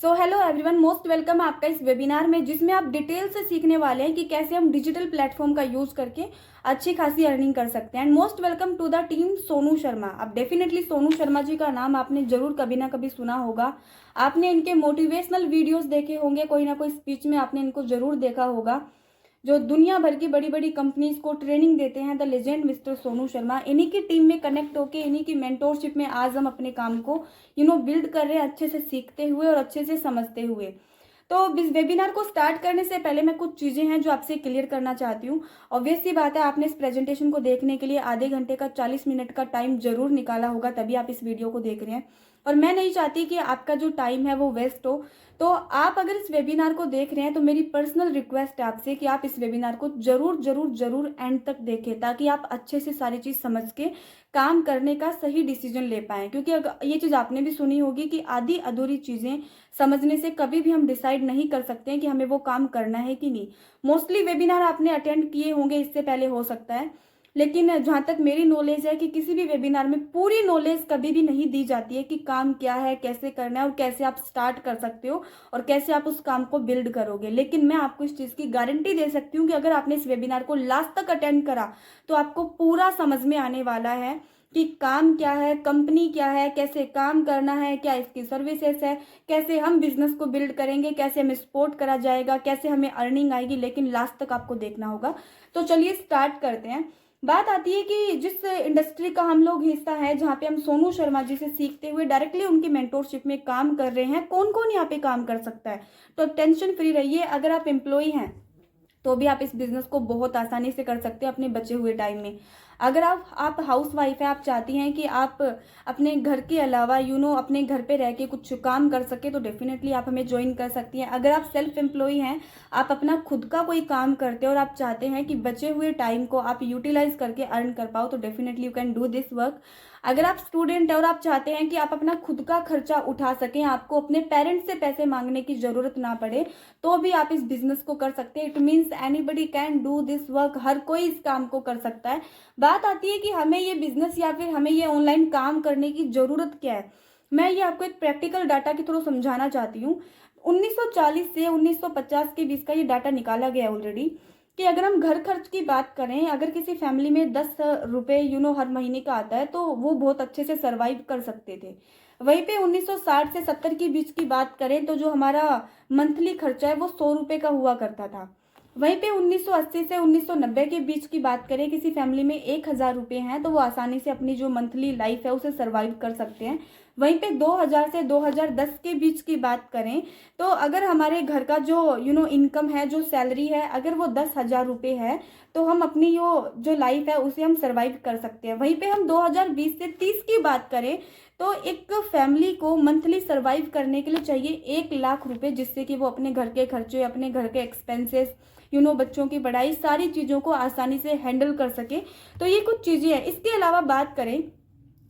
So hello everyone, most welcome आपका इस webinar में, जिसमें आप डिटेल से सीखने वाले हैं कि कैसे हम डिजिटल प्लेटफॉर्म का यूज करके अच्छी खासी अर्निंग कर सकते हैं। And most welcome to the team Sonu Sharma. अब डेफिनेटली सोनू शर्मा जी का नाम आपने जरूर कभी ना कभी सुना होगा। आपने इनके मोटिवेशनल वीडियोस देखे होंगे, कोई ना कोई स्पीच में आपने इनको जरूर देखा होगा, जो दुनिया भर की बड़ी बड़ी कंपनीज को ट्रेनिंग देते हैं। The legend mister Sonu Sharma, इन्हीं की टीम में कनेक्ट होके, इन्हीं की मेंटोरशिप में आज हम अपने काम को बिल्ड कर रहे हैं, अच्छे से सीखते हुए और अच्छे से समझते हुए। तो इस वेबिनार को स्टार्ट करने से पहले मैं कुछ चीज़ें हैं जो आपसे क्लियर करना चाहती हूँ। ऑब्वियस सी बात है, आपने इस प्रेजेंटेशन को देखने के लिए आधे घंटे का 40 मिनट का टाइम जरूर निकाला होगा, तभी आप इस वीडियो को देख रहे हैं। और मैं नहीं चाहती कि आपका जो टाइम है वो वेस्ट हो। तो आप अगर इस वेबिनार को देख रहे हैं तो मेरी पर्सनल रिक्वेस्ट है आपसे कि आप इस वेबिनार को जरूर जरूर जरूर एंड तक देखें, ताकि आप अच्छे से सारी चीज़ समझ के काम करने का सही डिसीजन ले पाएं। क्योंकि अगर ये चीज़ आपने भी सुनी होगी कि आधी अधूरी चीज़ें समझने से कभी भी हम डिसाइड नहीं कर सकते हैं कि हमें वो काम करना है कि नहीं। मोस्टली वेबिनार आपने अटेंड किए होंगे इससे पहले, हो सकता है, लेकिन जहाँ तक मेरी नॉलेज है कि किसी भी वेबिनार में पूरी नॉलेज कभी भी नहीं दी जाती है कि काम क्या है, कैसे करना है और कैसे आप स्टार्ट कर सकते हो और कैसे आप उस काम को बिल्ड करोगे। लेकिन मैं आपको इस चीज़ की गारंटी दे सकती हूँ कि अगर आपने इस वेबिनार को लास्ट तक अटेंड करा तो आपको पूरा समझ में आने वाला है कि काम क्या है, कंपनी क्या है, कैसे काम करना है, क्या इसकी सर्विसेज है, कैसे हम बिजनेस को बिल्ड करेंगे, कैसे हमें सपोर्ट करा जाएगा, कैसे हमें अर्निंग आएगी। लेकिन लास्ट तक आपको देखना होगा। तो चलिए स्टार्ट करते हैं। बात आती है कि जिस इंडस्ट्री का हम लोग हिस्सा है, जहाँ पे हम सोनू शर्मा जी से सीखते हुए डायरेक्टली उनकी मेंटोरशिप में काम कर रहे हैं, कौन कौन यहाँ पे काम कर सकता है। तो टेंशन फ्री रहिए, अगर आप एम्प्लॉय हैं तो भी आप इस बिजनेस को बहुत आसानी से कर सकते हैं अपने बचे हुए टाइम में। अगर आप हाउस वाइफ है, आप चाहती हैं कि आप अपने घर के अलावा अपने घर पे रह के कुछ काम कर सके, तो डेफिनेटली आप हमें ज्वाइन कर सकती हैं। अगर आप सेल्फ एम्प्लॉय हैं, आप अपना खुद का कोई काम करते हो और आप चाहते हैं कि बचे हुए टाइम को आप यूटिलाइज करके अर्न कर पाओ, तो definitely you can do this work. अगर आप स्टूडेंट है और आप चाहते हैं कि आप अपना खुद का खर्चा उठा सकें, आपको अपने पेरेंट्स से पैसे मांगने की जरूरत ना पड़े, तो भी आप इस बिजनेस को कर सकते हैं। It means anybody can do this work, हर कोई इस काम को कर सकता है। बात आती है कि हमें ये बिजनेस या फिर हमें ये ऑनलाइन काम करने की जरूरत क्या है। मैं ये आपको एक प्रैक्टिकल डाटा के थ्रू समझाना चाहती हूँ। 1940 से 1950 के बीच का ये डाटा निकाला गया ऑलरेडी, कि अगर हम घर खर्च की बात करें, अगर किसी फैमिली में 10 रुपये हर महीने का आता है, तो वो बहुत अच्छे से सरवाइव कर सकते थे। वहीं पे 1960 से 70 के बीच की बात करें तो जो हमारा मंथली खर्चा है वो 100 रुपये का हुआ करता था। वहीं पे 1980 से 1990 के बीच की बात करें, किसी फैमिली में 1000 रुपये हैं तो वो आसानी से अपनी जो मंथली लाइफ है उसे सरवाइव कर सकते हैं। वहीं पे 2000 से 2010 के बीच की बात करें तो अगर हमारे घर का जो इनकम है, जो सैलरी है, अगर वो 10,000 रुपये है, तो हम अपनी जो लाइफ है उसे हम सरवाइव कर सकते हैं। वहीं पे हम 2020 से 30 की बात करें तो एक फैमिली को मंथली सरवाइव करने के लिए चाहिए 1 लाख रुपए, जिससे कि वो अपने घर के खर्चे, अपने घर के एक्सपेंसेस, बच्चों की पढ़ाई, सारी चीज़ों को आसानी से हैंडल कर सके। तो ये कुछ चीज़ें हैं। इसके अलावा बात करें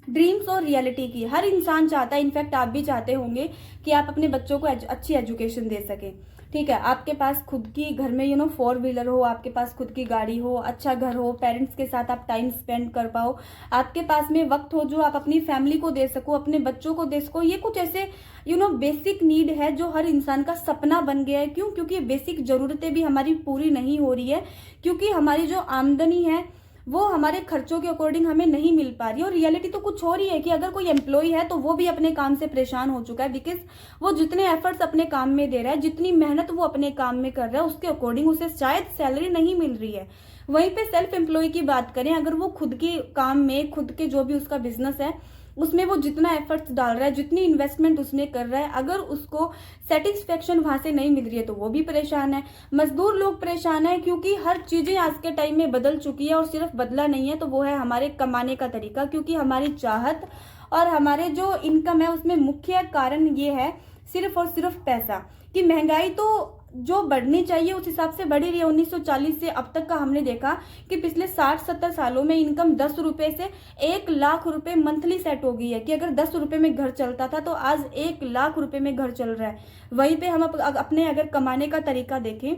ड्रीम्स और रियलिटी की, हर इंसान चाहता है, इनफैक्ट आप भी चाहते होंगे कि आप अपने बच्चों को अच्छी एजुकेशन दे सकें। ठीक है, आपके पास खुद की घर में 4 व्हीलर हो, आपके पास खुद की गाड़ी हो, अच्छा घर हो, पेरेंट्स के साथ आप टाइम स्पेंड कर पाओ, आपके पास में वक्त हो जो आप अपनी फैमिली को दे सको, अपने बच्चों को दे सको। ये कुछ ऐसे बेसिक नीड है जो हर इंसान का सपना बन गया है। क्यों? क्योंकि बेसिक ज़रूरतें भी हमारी पूरी नहीं हो रही है, क्योंकि हमारी जो आमदनी है वो हमारे खर्चों के अकॉर्डिंग हमें नहीं मिल पा रही है। और रियलिटी तो कुछ और ही है कि अगर कोई एम्प्लॉय है तो वो भी अपने काम से परेशान हो चुका है, बिकॉज वो जितने एफर्ट्स अपने काम में दे रहा है, जितनी मेहनत वो अपने काम में कर रहा है, उसके अकॉर्डिंग उसे शायद सैलरी नहीं मिल रही है। वहीं पे सेल्फ एम्प्लॉय की बात करें, अगर वो खुद के काम में, खुद के जो भी उसका बिजनेस है उसमें वो जितना एफर्ट्स डाल रहा है, जितनी इन्वेस्टमेंट उसमें कर रहा है, अगर उसको सेटिस्फेक्शन वहां से नहीं मिल रही है तो वो भी परेशान है। मजदूर लोग परेशान है, क्योंकि हर चीजें आज के टाइम में बदल चुकी है। और सिर्फ बदला नहीं है तो वो है हमारे कमाने का तरीका, क्योंकि हमारी चाहत और हमारे जो इनकम है उसमें मुख्य कारण ये है सिर्फ और सिर्फ पैसा, कि महंगाई तो जो बढ़नी चाहिए उस हिसाब से बढ़ी रही है। 1940 से अब तक का हमने देखा कि पिछले 60-70 सालों में इनकम 10 रुपए से 1 लाख रुपए मंथली सेट हो गई है, कि अगर 10 रुपए में घर चलता था तो आज 1 लाख रुपए में घर चल रहा है। वहीं पे हम अपने अगर कमाने का तरीका देखें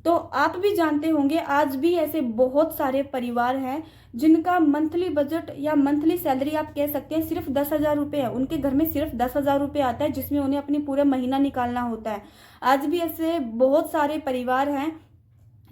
तो आप भी जानते होंगे आज भी ऐसे बहुत सारे परिवार हैं जिनका मंथली बजट या मंथली सैलरी आप कह सकते हैं सिर्फ 10,000 रुपये है। उनके घर में सिर्फ 10,000 रुपये आता है जिसमें उन्हें अपनी पूरा महीना निकालना होता है। आज भी ऐसे बहुत सारे परिवार हैं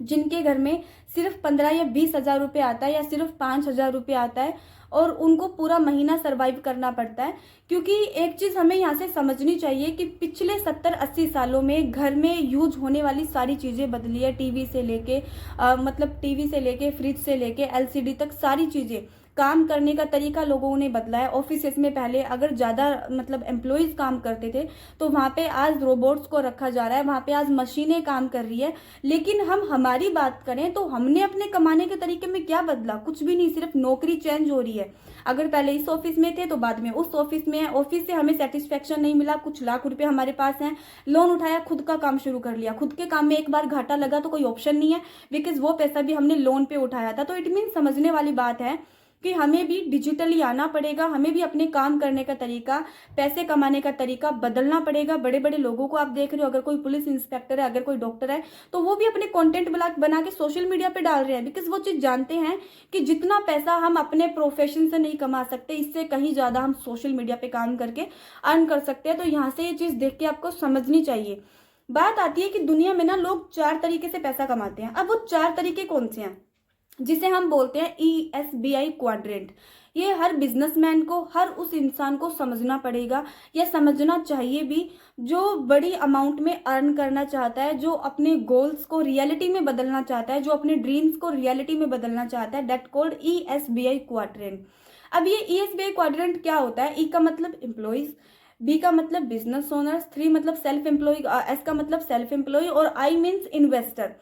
जिनके घर में सिर्फ 15 या 20,000 रुपये आता है या सिर्फ 5,000 रुपये आता है और उनको पूरा महीना सरवाइव करना पड़ता है। क्योंकि एक चीज़ हमें यहाँ से समझनी चाहिए कि पिछले 70-80 सालों में घर में यूज होने वाली सारी चीज़ें बदली है। टीवी से लेके मतलब टीवी से लेके फ्रिज से लेके एलसीडी तक सारी चीज़ें, काम करने का तरीका लोगों ने बदला है। ऑफिस में पहले अगर ज़्यादा मतलब एम्प्लॉयज़ काम करते थे तो वहाँ पे आज रोबोट्स को रखा जा रहा है, वहाँ पे आज मशीनें काम कर रही है। लेकिन हम हमारी बात करें तो हमने अपने कमाने के तरीके में क्या बदला? कुछ भी नहीं, सिर्फ नौकरी चेंज हो रही है। अगर पहले इस ऑफिस में थे तो बाद में उस ऑफिस में है, ऑफिस से हमें सेटिस्फेक्शन नहीं मिला, कुछ लाख रुपए हमारे पास हैं, लोन उठाया, खुद का काम शुरू कर लिया। खुद के काम में एक बार घाटा लगा तो कोई ऑप्शन नहीं है, बिकॉज वो पैसा भी हमने लोन पे उठाया था। तो इट मीन समझने वाली बात है कि हमें भी डिजिटली आना पड़ेगा, हमें भी अपने काम करने का तरीका, पैसे कमाने का तरीका बदलना पड़ेगा। बड़े बड़े लोगों को आप देख रहे हो, अगर कोई पुलिस इंस्पेक्टर है, अगर कोई डॉक्टर है, तो वो भी अपने कंटेंट बना के सोशल मीडिया पे डाल रहे हैं, बिकॉज वो चीज़ जानते हैं कि जितना पैसा हम अपने प्रोफेशन से नहीं कमा सकते, इससे कहीं ज़्यादा हम सोशल मीडिया पे काम करके अर्न कर सकते हैं। तो यहाँ से ये चीज़ देख के आपको समझनी चाहिए। बात आती है कि दुनिया में ना लोग 4 तरीके से पैसा कमाते हैं। अब वो 4 तरीके कौन से हैं? जिसे हम बोलते हैं ESBI क्वाड्रेंट। ये हर बिजनेसमैन को, हर उस इंसान को समझना पड़ेगा या समझना चाहिए भी जो बड़ी अमाउंट में अर्न करना चाहता है, जो अपने गोल्स को रियलिटी में बदलना चाहता है, जो अपने ड्रीम्स को रियलिटी में बदलना चाहता है। That called ESBI quadrant. अब ये ESBI क्वाड्रेंट क्या होता है? E का मतलब एम्प्लॉयज, B का मतलब बिजनेस ओनर्स, 3 मतलब सेल्फ एम्प्लॉय, S का मतलब सेल्फ एम्प्लॉय और I मीन्स इन्वेस्टर।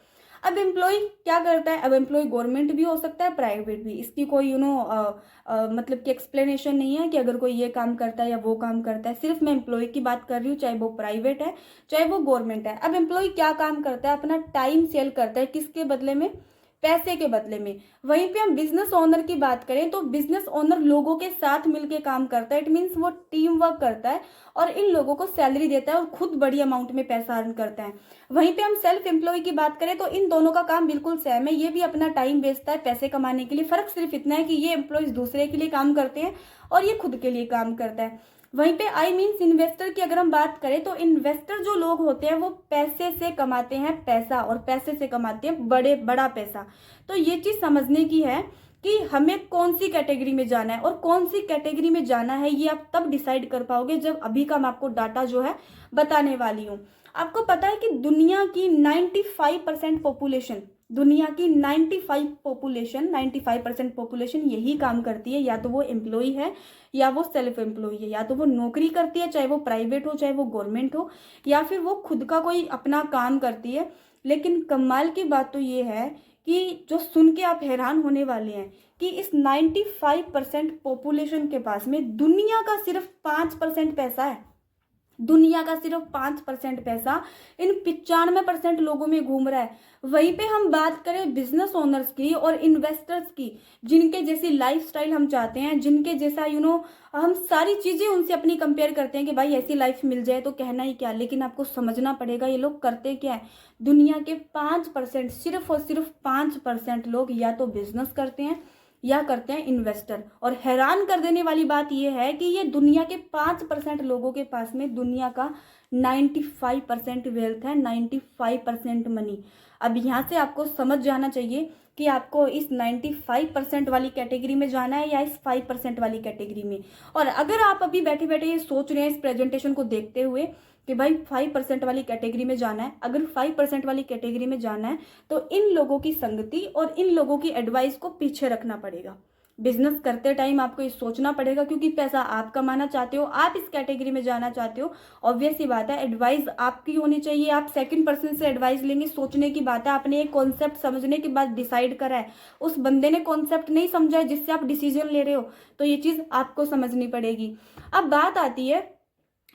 अब एम्प्लॉय क्या करता है? अब एम्प्लॉय गवर्नमेंट भी हो सकता है, प्राइवेट भी। इसकी कोई मतलब कि एक्सप्लेनेशन नहीं है कि अगर कोई ये काम करता है या वो काम करता है। सिर्फ मैं एम्प्लॉय की बात कर रही हूँ, चाहे वो प्राइवेट है चाहे वो गवर्नमेंट है। अब एम्प्लॉय क्या काम करता है? अपना टाइम सेल करता है, किसके बदले में? पैसे के बदले में। वहीं पे हम बिजनेस ओनर की बात करें तो बिजनेस ओनर लोगों के साथ मिलके काम करता है। इट मीन्स वो टीम वर्क करता है और इन लोगों को सैलरी देता है और खुद बड़ी अमाउंट में पैसा अर्न करता है। वहीं पे हम सेल्फ एम्प्लॉय की बात करें तो इन दोनों का काम बिल्कुल सेम है। ये भी अपना टाइम बेचता है पैसे कमाने के लिए। फर्क सिर्फ इतना है कि ये एम्प्लॉयज दूसरे के लिए काम करते हैं और ये खुद के लिए काम करता है। वहीं पे आई मीन्स इन्वेस्टर की अगर हम बात करें तो इन्वेस्टर जो लोग होते हैं वो पैसे से कमाते हैं पैसा, और पैसे से कमाते हैं बड़ा पैसा। तो ये चीज समझने की है कि हमें कौन सी कैटेगरी में जाना है, और कौन सी कैटेगरी में जाना है ये आप तब डिसाइड कर पाओगे जब अभी का मैं आपको डाटा जो है बताने वाली हूँ। आपको पता है कि दुनिया की 95% पॉपुलेशन, दुनिया की 95% पॉपुलेशन यही काम करती है। या तो वो एम्प्लॉय है या वो सेल्फ एम्प्लॉय है, या तो वो नौकरी करती है, चाहे वो प्राइवेट हो चाहे वो गवर्नमेंट हो, या फिर वो खुद का कोई अपना काम करती है। लेकिन कमाल की बात तो ये है कि जो सुन के आप हैरान होने वाले हैं कि इस 95% पॉपुलेशन के पास में दुनिया का सिर्फ 5% पैसा है। दुनिया का सिर्फ 5% पैसा इन 95% लोगों में घूम रहा है। वहीं पे हम बात करें बिजनेस ओनर्स की और इन्वेस्टर्स की, जिनके जैसी लाइफस्टाइल हम चाहते हैं, जिनके जैसा हम सारी चीजें उनसे अपनी कंपेयर करते हैं कि भाई ऐसी लाइफ मिल जाए तो कहना ही क्या। लेकिन आपको समझना पड़ेगा ये लोग करते क्या है। दुनिया के 5%, सिर्फ और सिर्फ 5% लोग या तो बिजनेस करते हैं या करते हैं इन्वेस्टर। और हैरान कर देने वाली बात यह है कि ये दुनिया के 5% लोगों के पास में दुनिया का 95% वेल्थ है, 95% मनी। अब यहाँ से आपको समझ जाना चाहिए कि आपको इस 95% वाली कैटेगरी में जाना है या इस 5% वाली कैटेगरी में। और अगर आप अभी बैठे बैठे ये सोच रहे हैं इस प्रेजेंटेशन को देखते हुए कि भाई 5% वाली कैटेगरी में जाना है, अगर 5% वाली कैटेगरी में जाना है तो इन लोगों की संगति और इन लोगों की एडवाइस को पीछे रखना पड़ेगा। बिजनेस करते टाइम आपको ये सोचना पड़ेगा, क्योंकि पैसा आप कमाना चाहते हो, आप इस कैटेगरी में जाना चाहते हो। ऑब्वियस सी बात है एडवाइस आपकी होनी चाहिए। आप सेकंड पर्सन से एडवाइस लेंगे, सोचने की बात है। आपने एक कॉन्सेप्ट समझने के बाद डिसाइड करा है, उस बंदे ने कॉन्सेप्ट नहीं समझा है जिससे आप डिसीजन ले रहे हो, तो ये चीज़ आपको समझनी पड़ेगी। अब बात आती है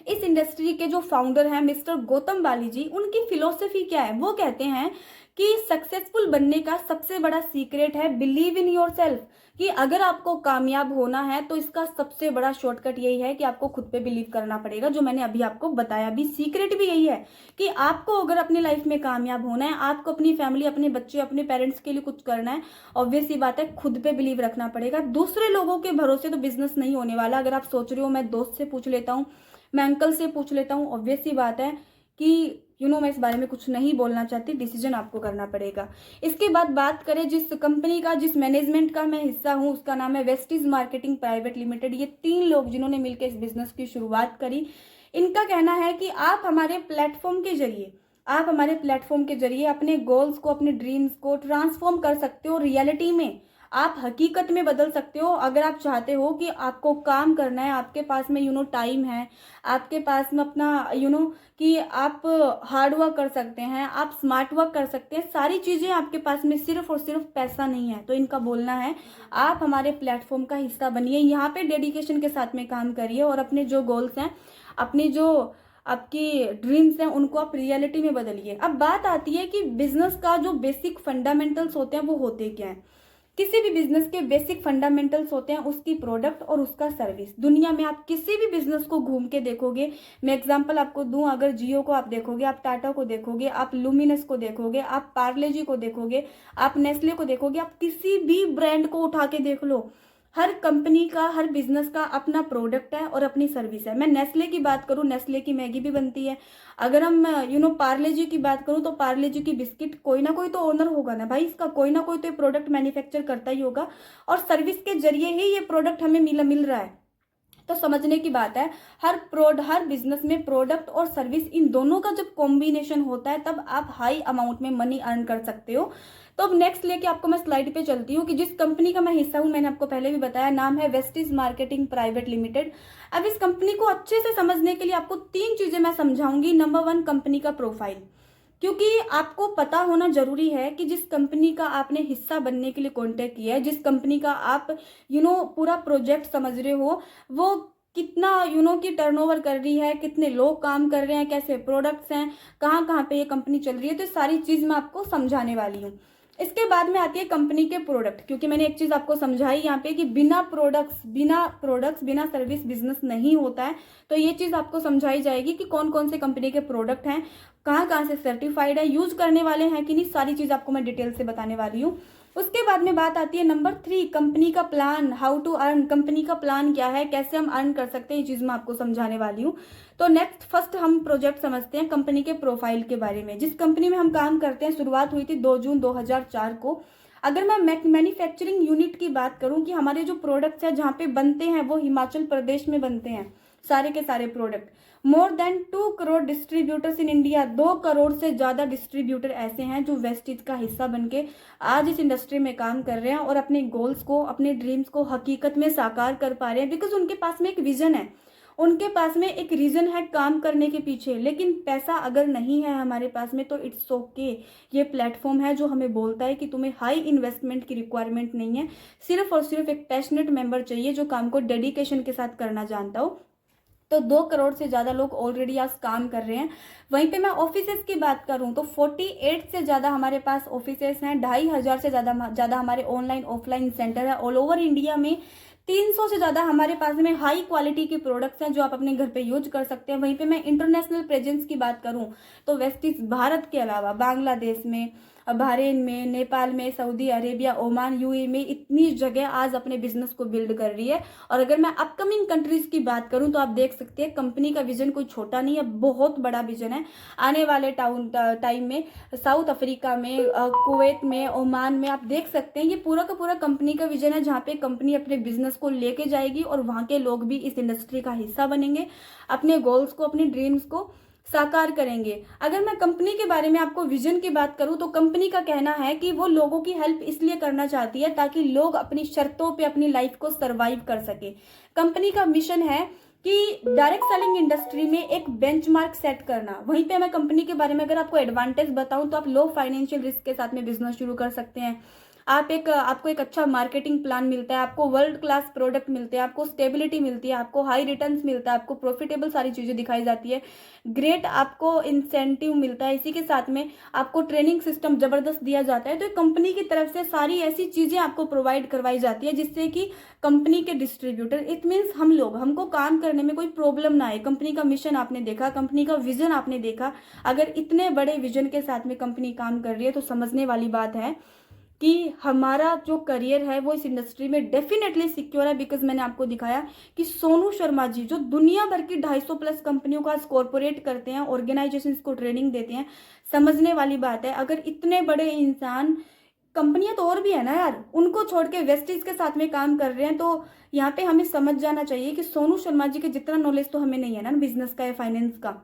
इस इंडस्ट्री के जो फाउंडर हैं मिस्टर गौतम बाली जी, उनकी फिलॉसफी क्या है? वो कहते हैं कि सक्सेसफुल बनने का सबसे बड़ा सीक्रेट है बिलीव इन योरसेल्फ, कि अगर आपको कामयाब होना है तो इसका सबसे बड़ा शॉर्टकट यही है कि आपको खुद पे बिलीव करना पड़ेगा, जो मैंने अभी आपको बताया भी। सीक्रेट भी यही है कि आपको अगर अपनी लाइफ में कामयाब होना है, आपको अपनी फैमिली, अपने बच्चे, अपने पेरेंट्स के लिए कुछ करना है, ऑब्वियस सी बात है खुद पे बिलीव रखना पड़ेगा। दूसरे लोगों के भरोसे तो बिजनेस नहीं होने वाला। अगर आप सोच रहे हो मैं दोस्त से पूछ लेता हूँ, मैं अंकल से पूछ लेता हूँ, ऑब्वियस सी बात है कि मैं इस बारे में कुछ नहीं बोलना चाहती, डिसीजन आपको करना पड़ेगा। इसके बाद बात करें जिस कंपनी का, जिस मैनेजमेंट का मैं हिस्सा हूँ, उसका नाम है वेस्टीज मार्केटिंग प्राइवेट लिमिटेड। ये 3 लोग जिन्होंने मिलकर इस बिजनेस की शुरुआत करी, इनका कहना है कि आप हमारे प्लेटफॉर्म के जरिए अपने गोल्स को, अपने ड्रीम्स को ट्रांसफॉर्म कर सकते हो रियलिटी में, आप हकीकत में बदल सकते हो। अगर आप चाहते हो कि आपको काम करना है, आपके पास में टाइम है, आपके पास में अपना कि आप हार्ड वर्क कर सकते हैं, आप स्मार्ट वर्क कर सकते हैं, सारी चीज़ें आपके पास में, सिर्फ और सिर्फ पैसा नहीं है। तो इनका बोलना है आप हमारे प्लेटफॉर्म का हिस्सा बनिए, यहाँ पे डेडिकेशन के साथ में काम करिए और अपने जो गोल्स हैं, अपनी जो आपकी ड्रीम्स हैं, उनको आप रियलिटी में बदलिए। अब बात आती है कि बिजनेस का जो बेसिक फंडामेंटल्स होते हैं वो होते क्या हैं। किसी भी बिजनेस के बेसिक फंडामेंटल्स होते हैं उसकी प्रोडक्ट और उसका सर्विस। दुनिया में आप किसी भी बिजनेस को घूम के देखोगे, मैं एग्जांपल आपको दूं, अगर जियो को आप देखोगे, आप टाटा को देखोगे, आप लुमिनस को देखोगे, आप पार्ले जी को देखोगे, आप नेस्ले को देखोगे, आप किसी भी ब्रांड को उठा के देख लो, हर कंपनी का, हर बिजनेस का अपना प्रोडक्ट है और अपनी सर्विस है। मैं नेस्ले की बात करूं, नेस्ले की मैगी भी बनती है। अगर हम पार्ले जी की बात करूं तो पार्ले जी की बिस्किट, कोई ना कोई तो ओनर होगा ना भाई, इसका कोई ना कोई तो प्रोडक्ट मैन्युफैक्चर करता ही होगा और सर्विस के जरिए ही ये प्रोडक्ट हमें मिल रहा है। तो समझने की बात है, हर बिजनेस में प्रोडक्ट और सर्विस, इन दोनों का जब कॉम्बिनेशन होता है तब आप हाई अमाउंट में मनी अर्न कर सकते हो। तो अब नेक्स्ट लेके आपको मैं स्लाइड पे चलती हूँ कि जिस कंपनी का मैं हिस्सा हूँ, मैंने आपको पहले भी बताया, नाम है वेस्टीज मार्केटिंग प्राइवेट लिमिटेड। अब इस कंपनी को अच्छे से समझने के लिए आपको 3 चीजें मैं समझाऊंगी। नंबर 1, कंपनी का प्रोफाइल, क्योंकि आपको पता होना जरूरी है कि जिस कंपनी का आपने हिस्सा बनने के लिए कॉन्टेक्ट किया है, जिस कंपनी का आप पूरा प्रोजेक्ट समझ रहे हो, वो कितना की टर्नओवर कर रही है, कितने लोग काम कर रहे हैं, कैसे प्रोडक्ट्स हैं, कहाँ कहाँ पे ये कंपनी चल रही है। तो सारी चीज मैं आपको समझाने वाली हूँ। इसके बाद में आती है कंपनी के प्रोडक्ट, क्योंकि मैंने एक चीज आपको समझाई यहाँ पे कि बिना प्रोडक्ट्स बिना सर्विस बिजनेस नहीं होता है। तो ये चीज आपको समझाई जाएगी कि कौन कौन से कंपनी के प्रोडक्ट हैं, कहाँ कहाँ से सर्टिफाइड है, यूज करने वाले हैं कि नहीं, सारी चीज आपको मैं डिटेल से बताने वाली हूँ। उसके बाद में बात आती है नंबर 3, कंपनी का plan, how to earn. Company का प्लान क्या है, कैसे हम अर्न कर सकते हैं, ये चीज मैं आपको समझाने वाली हूँ। तो नेक्स्ट फर्स्ट हम प्रोजेक्ट समझते हैं कंपनी के प्रोफाइल के बारे में। जिस कंपनी में हम काम करते हैं, शुरुआत हुई थी 2 जून 2004 को। अगर मैं मैन्युफैक्चरिंग यूनिट की बात करूं कि हमारे जो प्रोडक्ट्स हैं जहाँ पे बनते हैं वो हिमाचल प्रदेश में बनते हैं, सारे के सारे product. More than 2 crore distributors in India, 2 crore से ज्यादा डिस्ट्रीब्यूटर ऐसे हैं जो वेस्टीज का हिस्सा बनके आज इस इंडस्ट्री में काम कर रहे हैं और अपने गोल्स को, अपने ड्रीम्स को हकीकत में साकार कर पा रहे हैं। बिकॉज उनके पास में एक विजन है, उनके पास में एक रीजन है काम करने के पीछे। लेकिन पैसा अगर नहीं है हमारे पास में तो इट्स ओके। ये प्लेटफॉर्म है जो हमें बोलता है कि तुम्हें हाई इन्वेस्टमेंट की रिक्वायरमेंट नहीं है, सिर्फ और सिर्फ एक पैशनेट मेंबर चाहिए जो काम को डेडिकेशन के साथ करना जानता हो। तो 2 करोड़ से ज़्यादा लोग ऑलरेडी आज काम कर रहे हैं। वहीं पे मैं ऑफिसेस की बात करूं तो 48 से ज़्यादा हमारे पास ऑफिसेस हैं, 2500 से ज़्यादा हमारे ऑनलाइन ऑफलाइन सेंटर है ऑल ओवर इंडिया में। 300 से ज़्यादा हमारे पास में हाई क्वालिटी के प्रोडक्ट्स हैं जो आप अपने घर पे यूज कर सकते हैं। वहीं पे मैं इंटरनेशनल प्रेजेंस की बात करूं तो वेस्टीज भारत के अलावा बांग्लादेश में, बहरीन में, नेपाल में, सऊदी अरेबिया, ओमान, यूएई में इतनी जगह आज अपने बिजनेस को बिल्ड कर रही है। और अगर मैं अपकमिंग कंट्रीज की बात करूं तो आप देख सकते हैं कंपनी का विजन कोई छोटा नहीं है, बहुत बड़ा विजन है। आने वाले टाइम में साउथ अफ्रीका में, कुवैत में, ओमान में आप देख सकते हैं ये पूरा का पूरा कंपनी का विजन है, जहाँ पे कंपनी अपने बिजनेस को लेके जाएगी और वहाँ के लोग भी इस इंडस्ट्री का हिस्सा बनेंगे, अपने गोल्स को, अपने ड्रीम्स को साकार करेंगे। अगर मैं कंपनी के बारे में आपको विजन की बात करूं तो कंपनी का कहना है कि वो लोगों की हेल्प इसलिए करना चाहती है ताकि लोग अपनी शर्तों पे अपनी लाइफ को सरवाइव कर सके। कंपनी का मिशन है कि डायरेक्ट सेलिंग इंडस्ट्री में एक बेंचमार्क सेट करना। वहीं पे मैं कंपनी के बारे में अगर आपको एडवांटेज बताऊं तो आप लो फाइनेंशियल रिस्क के साथ में बिजनेस शुरू कर सकते हैं, आपको एक अच्छा मार्केटिंग प्लान मिलता है, आपको वर्ल्ड क्लास प्रोडक्ट मिलते हैं, आपको स्टेबिलिटी मिलती है, आपको हाई रिटर्न्स मिलता है, आपको प्रॉफिटेबल सारी चीज़ें दिखाई जाती है, ग्रेट आपको इंसेंटिव मिलता है, इसी के साथ में आपको ट्रेनिंग सिस्टम ज़बरदस्त दिया जाता है। तो कंपनी की तरफ से सारी ऐसी चीज़ें आपको प्रोवाइड करवाई जाती है जिससे कि कंपनी के डिस्ट्रीब्यूटर, इट मीन्स हमको काम करने में कोई प्रॉब्लम ना आए। कंपनी का मिशन आपने देखा, कंपनी का विजन आपने देखा, अगर इतने बड़े विजन के साथ में कंपनी काम कर रही है तो समझने वाली बात है कि हमारा जो करियर है वो इस इंडस्ट्री में डेफिनेटली सिक्योर है। बिकॉज मैंने आपको दिखाया कि सोनू शर्मा जी जो दुनिया भर की 250 प्लस कंपनियों का कॉर्पोरेट करते हैं, ऑर्गेनाइजेशंस को ट्रेनिंग देते हैं, समझने वाली बात है। अगर इतने बड़े इंसान, कंपनियां तो और भी है ना यार, उनको छोड़ के वेस्टीज के साथ में काम कर रहे हैं, तो यहाँ पे हमें समझ जाना चाहिए कि सोनू शर्मा जी के जितना नॉलेज तो हमें नहीं है ना बिजनेस का या फाइनेंस का,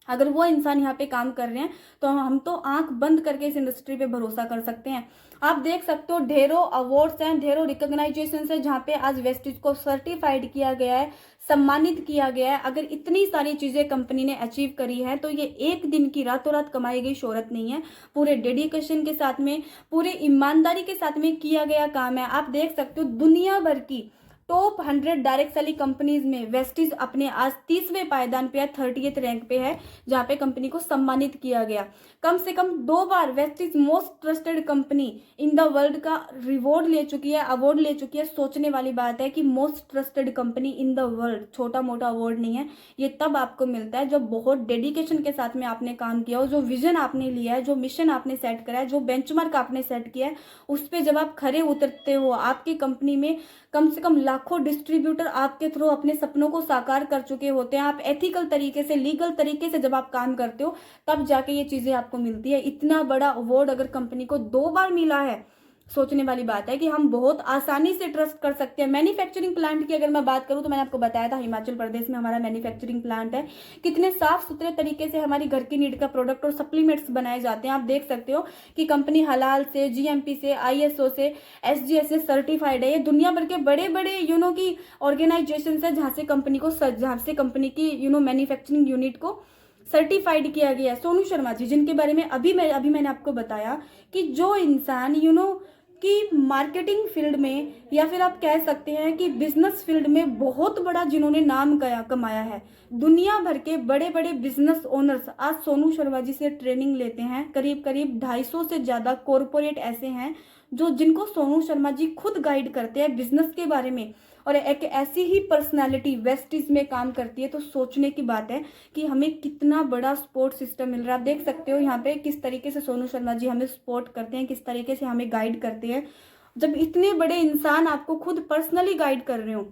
अगर वो इंसान यहाँ पे काम कर रहे हैं तो हम तो आंख बंद करके इस इंडस्ट्री पे भरोसा कर सकते हैं। आप देख सकते हो ढेरों अवार्ड्स हैं, ढेरों रिकॉग्नाइजेशन है जहाँ पे आज वेस्टिज को सर्टिफाइड किया गया है, सम्मानित किया गया है। अगर इतनी सारी चीजें कंपनी ने अचीव करी है तो ये एक दिन की रातों रात कमाई गई शोहरत नहीं है, पूरे डेडिकेशन के साथ में, पूरे ईमानदारी के साथ में किया गया काम है। आप देख सकते हो दुनिया भर की टॉप 100 डायरेक्ट सेलिंग कंपनीज में वेस्टीज अपने आज 30वें पायदान पे है, 30th रैंक पे है, जहां पे कंपनी को सम्मानित किया गया। कम से कम 2 बार Vestige most trusted company in the world का रिवॉर्ड ले चुकी है, अवार्ड ले चुकी है। सोचने वाली बात है कि most trusted company in the world छोटा मोटा अवार्ड नहीं है, ये तब आपको मिलता है जब बहुत डेडिकेशन के साथ में आपने काम किया हो, जो विजन आपने लिया है, जो मिशन आपने सेट करा है, जो बेंचमार्क आपने सेट किया है, उस पर जब आप खरे उतरते हो। आपकी कंपनी में कम से कम लाखों डिस्ट्रीब्यूटर आपके थ्रू अपने सपनों को साकार कर चुके होते हैं। आप एथिकल तरीके से, लीगल तरीके से जब आप काम करते हो तब जाके ये चीजें आपको मिलती है। इतना बड़ा अवार्ड अगर कंपनी को 2 बार मिला है, सोचने वाली बात है कि हम बहुत आसानी से ट्रस्ट कर सकते हैं। मैन्युफैक्चरिंग प्लांट की अगर मैं बात करूं तो मैंने आपको बताया था हिमाचल प्रदेश में हमारा मैन्युफैक्चरिंग प्लांट है, कितने साफ सुथरे तरीके से हमारी घर की नीड का प्रोडक्ट और सप्लीमेंट्स बनाए जाते हैं। आप देख सकते हो कि कंपनी हलाल से, जीएमपी से, आईएसओ से, एसजीएस से सर्टिफाइड है। ये दुनिया भर के बड़े बड़े की ऑर्गेनाइजेशन है जहाँ से कंपनी की मैन्युफैक्चरिंग यूनिट को सर्टिफाइड किया गया है। सोनू शर्मा जी जिनके बारे में अभी मैंने आपको बताया कि जो इंसान कि मार्केटिंग फील्ड में या फिर आप कह सकते हैं कि बिजनेस फील्ड में बहुत बड़ा जिन्होंने नाम कमाया है, दुनिया भर के बड़े बड़े बिजनेस ओनर्स आज सोनू शर्मा जी से ट्रेनिंग लेते हैं। करीब करीब 250 से ज़्यादा कॉरपोरेट ऐसे हैं जिनको सोनू शर्मा जी खुद गाइड करते हैं बिजनेस के बारे में, और एक ऐसी ही पर्सनालिटी वेस्टीज में काम करती है। तो सोचने की बात है कि हमें कितना बड़ा सपोर्ट सिस्टम मिल रहा है। आप देख सकते हो यहाँ पे किस तरीके से सोनू शर्मा जी हमें सपोर्ट करते हैं, किस तरीके से हमें गाइड करते हैं। जब इतने बड़े इंसान आपको खुद पर्सनली गाइड कर रहे हो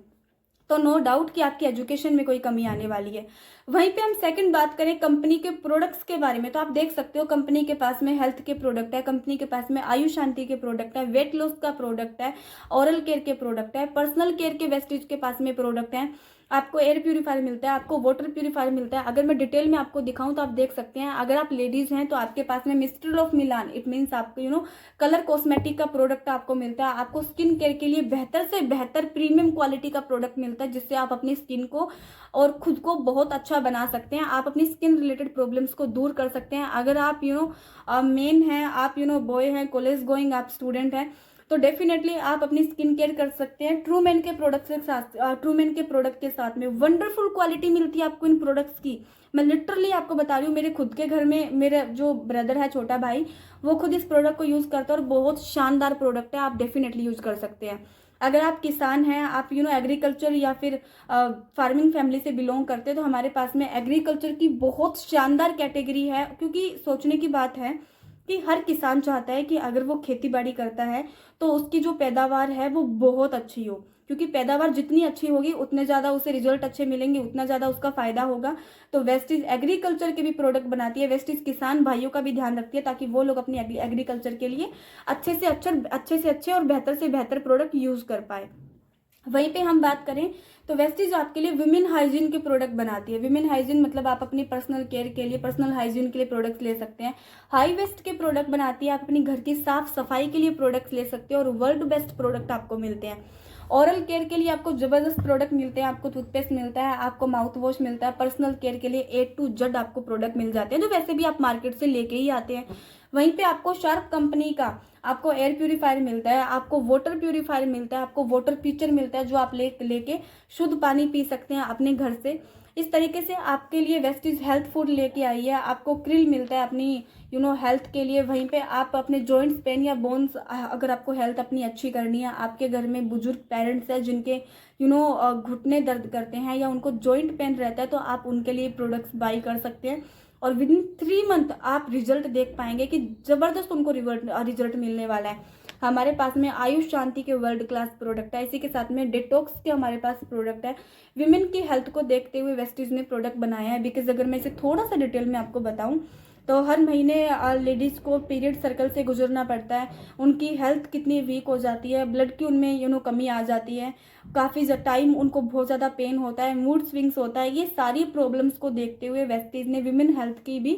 तो नो डाउट कि आपकी एजुकेशन में कोई कमी आने वाली है। वहीं पे हम सेकंड बात करें कंपनी के प्रोडक्ट्स के बारे में, तो आप देख सकते हो कंपनी के पास में हेल्थ के प्रोडक्ट है, कंपनी के पास में आयुष शांति के प्रोडक्ट है, वेट लॉस का प्रोडक्ट है, ओरल केयर के प्रोडक्ट है, पर्सनल केयर के वेस्टेज के पास में प्रोडक्ट है, आपको एयर प्यूरीफायर मिलता है, आपको वाटर प्यूरीफायर मिलता है। अगर मैं डिटेल में आपको दिखाऊं तो आप देख सकते हैं, अगर आप लेडीज हैं तो आपके पास में mister of Milan, it means आपको कलर कॉस्मेटिक का प्रोडक्ट आपको मिलता है। आपको स्किन केयर के लिए बेहतर से बेहतर प्रीमियम क्वालिटी का प्रोडक्ट मिलता है जिससे आप अपनी स्किन को और खुद को बहुत अच्छा बना सकते हैं। आप अपनी स्किन रिलेटेड प्रॉब्लम्स को दूर कर सकते हैं। अगर आप मेन हैं, आप बॉय हैं, कॉलेज गोइंग आप स्टूडेंट हैं, तो डेफिनेटली आप अपनी स्किन केयर कर सकते हैं ट्रूमेन के प्रोडक्ट के साथ में। वंडरफुल क्वालिटी मिलती है आपको इन प्रोडक्ट्स की। मैं लिटरली आपको बता रही हूँ, मेरे खुद के घर में मेरा जो ब्रदर है, छोटा भाई, वो खुद इस प्रोडक्ट को यूज़ करता है और बहुत शानदार प्रोडक्ट है, आप डेफिनेटली यूज़ कर सकते हैं। अगर आप किसान हैं, आप एग्रीकल्चर या फिर फार्मिंग फैमिली से बिलोंग करते हैं, तो हमारे पास में एग्रीकल्चर की बहुत शानदार कैटेगरी है। क्योंकि सोचने की बात है कि हर किसान चाहता है कि अगर वो खेती बाड़ी करता है तो उसकी जो पैदावार है वो बहुत अच्छी हो, क्योंकि पैदावार जितनी अच्छी होगी उतने ज़्यादा उसे रिजल्ट अच्छे मिलेंगे, उतना ज़्यादा उसका फायदा होगा। तो वेस्टीज एग्रीकल्चर के भी प्रोडक्ट बनाती है, वेस्टीज किसान भाइयों का भी ध्यान रखती है ताकि वो लोग अपनी एग्रीकल्चर के लिए अच्छे से अच्छे और बेहतर से बेहतर प्रोडक्ट यूज़ कर पाए। वहीं पे हम बात करें तो वेस्टीज आपके लिए विमेन हाइजीन के प्रोडक्ट बनाती है। विमेन हाइजीन मतलब आप अपनी पर्सनल केयर के लिए, पर्सनल हाइजीन के लिए प्रोडक्ट्स ले सकते हैं। हाई वेस्ट के प्रोडक्ट बनाती है, आप अपनी घर की साफ सफाई के लिए प्रोडक्ट्स ले सकते हो और वर्ल्ड बेस्ट प्रोडक्ट आपको मिलते हैं। ओरल केयर के लिए आपको जबरदस्त प्रोडक्ट मिलते हैं, आपको टूथपेस्ट मिलता है, आपको माउथ वॉश मिलता है। पर्सनल केयर के लिए A to Z आपको प्रोडक्ट मिल जाते हैं जो वैसे भी आप मार्केट से लेके ही आते हैं। वहीं पे आपको शार्प कंपनी का आपको एयर प्यूरीफायर मिलता है, आपको वाटर प्यूरीफायर मिलता है, आपको वाटर पिचर मिलता है जो आप लेके शुद्ध पानी पी सकते हैं अपने घर से। इस तरीके से आपके लिए वेस्टीज हेल्थ फूड लेके आई है। आपको क्रिल मिलता है अपनी हेल्थ के लिए। वहीं पे आप अपने जॉइंट्स पेन या बोन्स, अगर आपको हेल्थ अपनी अच्छी करनी है, आपके घर में बुजुर्ग पेरेंट्स हैं जिनके घुटने दर्द करते हैं या उनको जॉइंट पेन रहता है, तो आप उनके लिए प्रोडक्ट्स बाई कर सकते हैं और विद इन 3 मंथ आप रिजल्ट देख पाएंगे कि ज़बरदस्त उनको रिजल्ट मिलने वाला है। हमारे पास में आयुष शांति के वर्ल्ड क्लास प्रोडक्ट है, इसी के साथ में डिटॉक्स के हमारे पास प्रोडक्ट है। विमेन की हेल्थ को देखते हुए वेस्टीज ने प्रोडक्ट बनाया है। बिकॉज अगर मैं इसे थोड़ा सा डिटेल में आपको बताऊं तो हर महीने लेडीज़ को पीरियड सर्कल से गुजरना पड़ता है, उनकी हेल्थ कितनी वीक हो जाती है, ब्लड की उनमें कमी आ जाती है, काफ़ी टाइम उनको बहुत ज़्यादा पेन होता है, मूड स्विंग्स होता है। ये सारी प्रॉब्लम्स को देखते हुए वेस्टीज ने विमेन हेल्थ की भी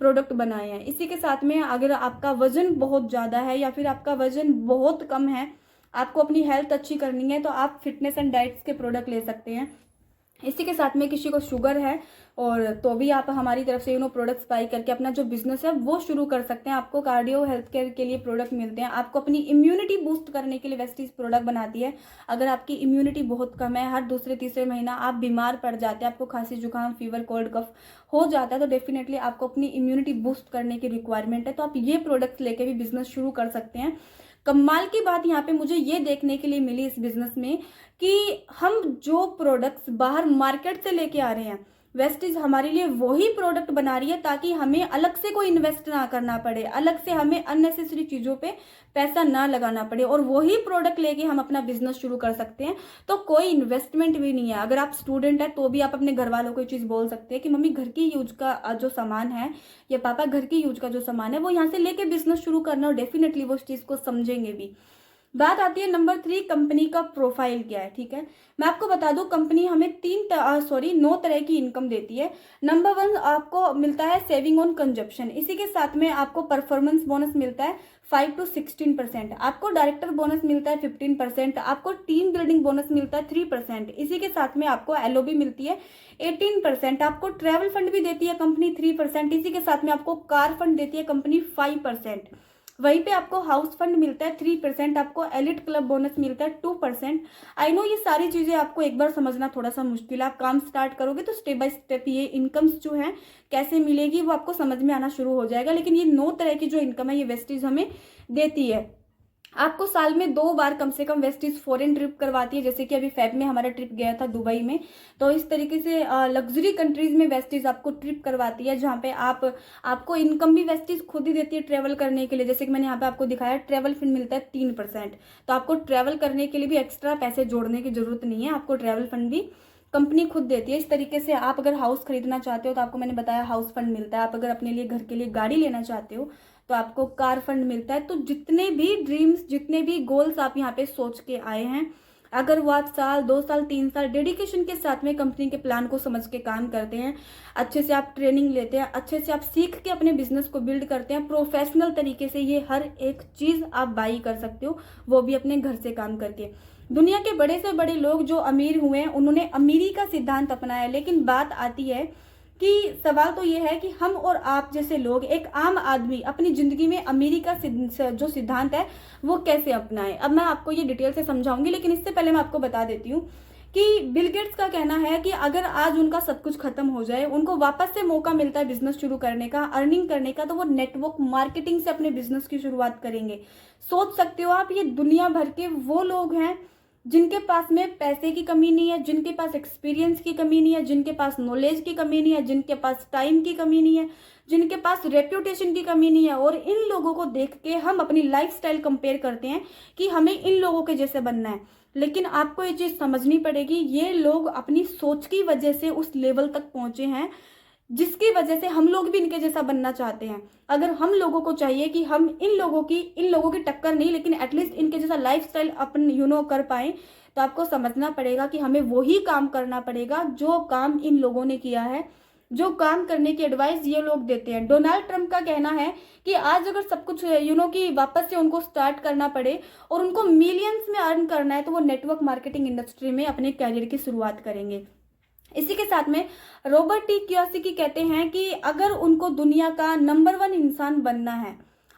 प्रोडक्ट बनाए हैं। इसी के साथ में अगर आपका वजन बहुत ज़्यादा है या फिर आपका वजन बहुत कम है, आपको अपनी हेल्थ अच्छी करनी है, तो आप फिटनेस एंड डाइट्स के प्रोडक्ट ले सकते हैं। इसी के साथ में किसी को शुगर है और तो भी आप हमारी तरफ से प्रोडक्ट्स बाई करके अपना जो बिजनेस है वो शुरू कर सकते हैं। आपको कार्डियो हेल्थ केयर के लिए प्रोडक्ट मिलते हैं। आपको अपनी इम्यूनिटी बूस्ट करने के लिए वेस्टीज प्रोडक्ट बनाती है। अगर आपकी इम्यूनिटी बहुत कम है, हर दूसरे तीसरे महीना आप बीमार पड़ जाते हैं, आपको खांसी जुकाम फीवर कोल्ड कफ हो जाता है, तो डेफिनेटली आपको अपनी इम्यूनिटी बूस्ट करने की रिक्वायरमेंट है, तो आप ये प्रोडक्ट्स लेके भी बिजनेस शुरू कर सकते हैं। कमाल की बात यहाँ पे मुझे ये देखने के लिए मिली इस बिजनेस में कि हम जो प्रोडक्ट्स बाहर मार्केट से लेके आ रहे हैं, वेस्टीज हमारे लिए वही प्रोडक्ट बना रही है ताकि हमें अलग से कोई इन्वेस्ट ना करना पड़े, अलग से हमें अननेसेसरी चीज़ों पे पैसा ना लगाना पड़े और वही प्रोडक्ट लेके हम अपना बिजनेस शुरू कर सकते हैं। तो कोई इन्वेस्टमेंट भी नहीं है। अगर आप स्टूडेंट है तो भी आप अपने घर वालों को ये चीज़ बोल सकते हैं कि मम्मी घर की यूज का जो सामान है या पापा घर की यूज का जो सामान है वो यहाँ से लेके बिजनेस शुरू करना, और डेफिनेटली वो उस चीज़ को समझेंगे भी। बात आती है नंबर 3, कंपनी का प्रोफाइल क्या है। ठीक है, मैं आपको बता दूं कंपनी हमें 9 तरह की इनकम देती है। नंबर 1 आपको मिलता है सेविंग ऑन कंजप्शन। इसी के साथ में आपको परफॉर्मेंस बोनस मिलता है 5 to 16%, आपको डायरेक्टर बोनस मिलता है 15%, आपको टीम बिल्डिंग बोनस मिलता है 3%। इसी के साथ में आपको एलओबी मिलती है 18%, आपको ट्रैवल फंड भी देती है कंपनी 3%। इसी के साथ में आपको कार फंड देती है कंपनी 5%। वहीं पे आपको हाउस फंड मिलता है 3%, आपको एलिट क्लब बोनस मिलता है 2%। आई नो ये सारी चीज़ें आपको एक बार समझना थोड़ा सा मुश्किल है। आप काम स्टार्ट करोगे तो स्टेप बाय स्टेप ये इनकम्स जो है कैसे मिलेगी वो आपको समझ में आना शुरू हो जाएगा। लेकिन ये 9 तरह की जो इनकम है ये वेस्टीज हमें देती है। आपको साल में 2 बार कम से कम वेस्टीज फॉरेन ट्रिप करवाती है, जैसे कि अभी फेब में हमारा ट्रिप गया था दुबई में। तो इस तरीके से लग्जरी कंट्रीज में वेस्टीज आपको ट्रिप करवाती है, जहाँ पे आपको इनकम भी वेस्टीज खुद ही देती है ट्रेवल करने के लिए। जैसे कि मैंने यहाँ पे आपको दिखाया ट्रेवल फंड मिलता है 3%, तो आपको ट्रेवल करने के लिए भी एक्स्ट्रा पैसे जोड़ने की जरूरत नहीं है, आपको ट्रेवल फंड भी कंपनी खुद देती है। इस तरीके से आप अगर हाउस खरीदना चाहते हो तो आपको मैंने बताया हाउस फंड मिलता है। आप अगर अपने लिए घर के लिए गाड़ी लेना चाहते हो तो आपको कार फंड मिलता है। तो जितने भी ड्रीम्स, जितने भी गोल्स आप यहाँ पे सोच के आए हैं, अगर वो आप साल 2 साल 3 साल डेडिकेशन के साथ में कंपनी के प्लान को समझ के काम करते हैं, अच्छे से आप ट्रेनिंग लेते हैं, अच्छे से आप सीख के अपने बिजनेस को बिल्ड करते हैं प्रोफेशनल तरीके से, ये हर एक चीज़ आप बाई कर सकते हो, वो भी अपने घर से काम करके। दुनिया के बड़े से बड़े लोग जो अमीर हुए हैं उन्होंने अमीरी का सिद्धांत अपनाया। लेकिन बात आती है कि सवाल तो ये है कि हम और आप जैसे लोग, एक आम आदमी अपनी जिंदगी में अमीरी का जो सिद्धांत है वो कैसे अपनाए। अब मैं आपको ये डिटेल से समझाऊंगी, लेकिन इससे पहले मैं आपको बता देती हूँ कि बिल गेट्स का कहना है कि अगर आज उनका सब कुछ खत्म हो जाए, उनको वापस से मौका मिलता है बिजनेस शुरू करने का, अर्निंग करने का, तो वो नेटवर्क मार्केटिंग से अपने बिजनेस की शुरुआत करेंगे। सोच सकते हो आप, ये दुनिया भर के वो लोग हैं जिनके पास में पैसे की कमी नहीं है, जिनके पास एक्सपीरियंस की कमी नहीं है, जिनके पास नॉलेज की कमी नहीं है, जिनके पास टाइम की कमी नहीं है, जिनके पास रेप्यूटेशन की कमी नहीं है। और इन लोगों को देख के हम अपनी लाइफस्टाइल कंपेयर करते हैं कि हमें इन लोगों के जैसे बनना है। लेकिन आपको ये चीज़ समझनी पड़ेगी, ये लोग अपनी सोच की वजह से उस लेवल तक पहुंचे हैं जिसकी वजह से हम लोग भी इनके जैसा बनना चाहते हैं। अगर हम लोगों को चाहिए कि हम इन लोगों की टक्कर नहीं, लेकिन एटलीस्ट इनके जैसा लाइफस्टाइल अपन कर पाए, तो आपको समझना पड़ेगा कि हमें वही काम करना पड़ेगा जो काम इन लोगों ने किया है, जो काम करने की एडवाइस ये लोग देते हैं। डोनाल्ड ट्रंप का कहना है कि आज अगर सब कुछ कि वापस से उनको स्टार्ट करना पड़े और उनको मिलियंस में अर्न करना है, तो वो नेटवर्क मार्केटिंग इंडस्ट्री में अपने कैरियर की शुरुआत करेंगे। इसी के साथ में रॉबर्ट टी कियोसाकी कहते हैं कि अगर उनको दुनिया का नंबर 1 इंसान बनना है,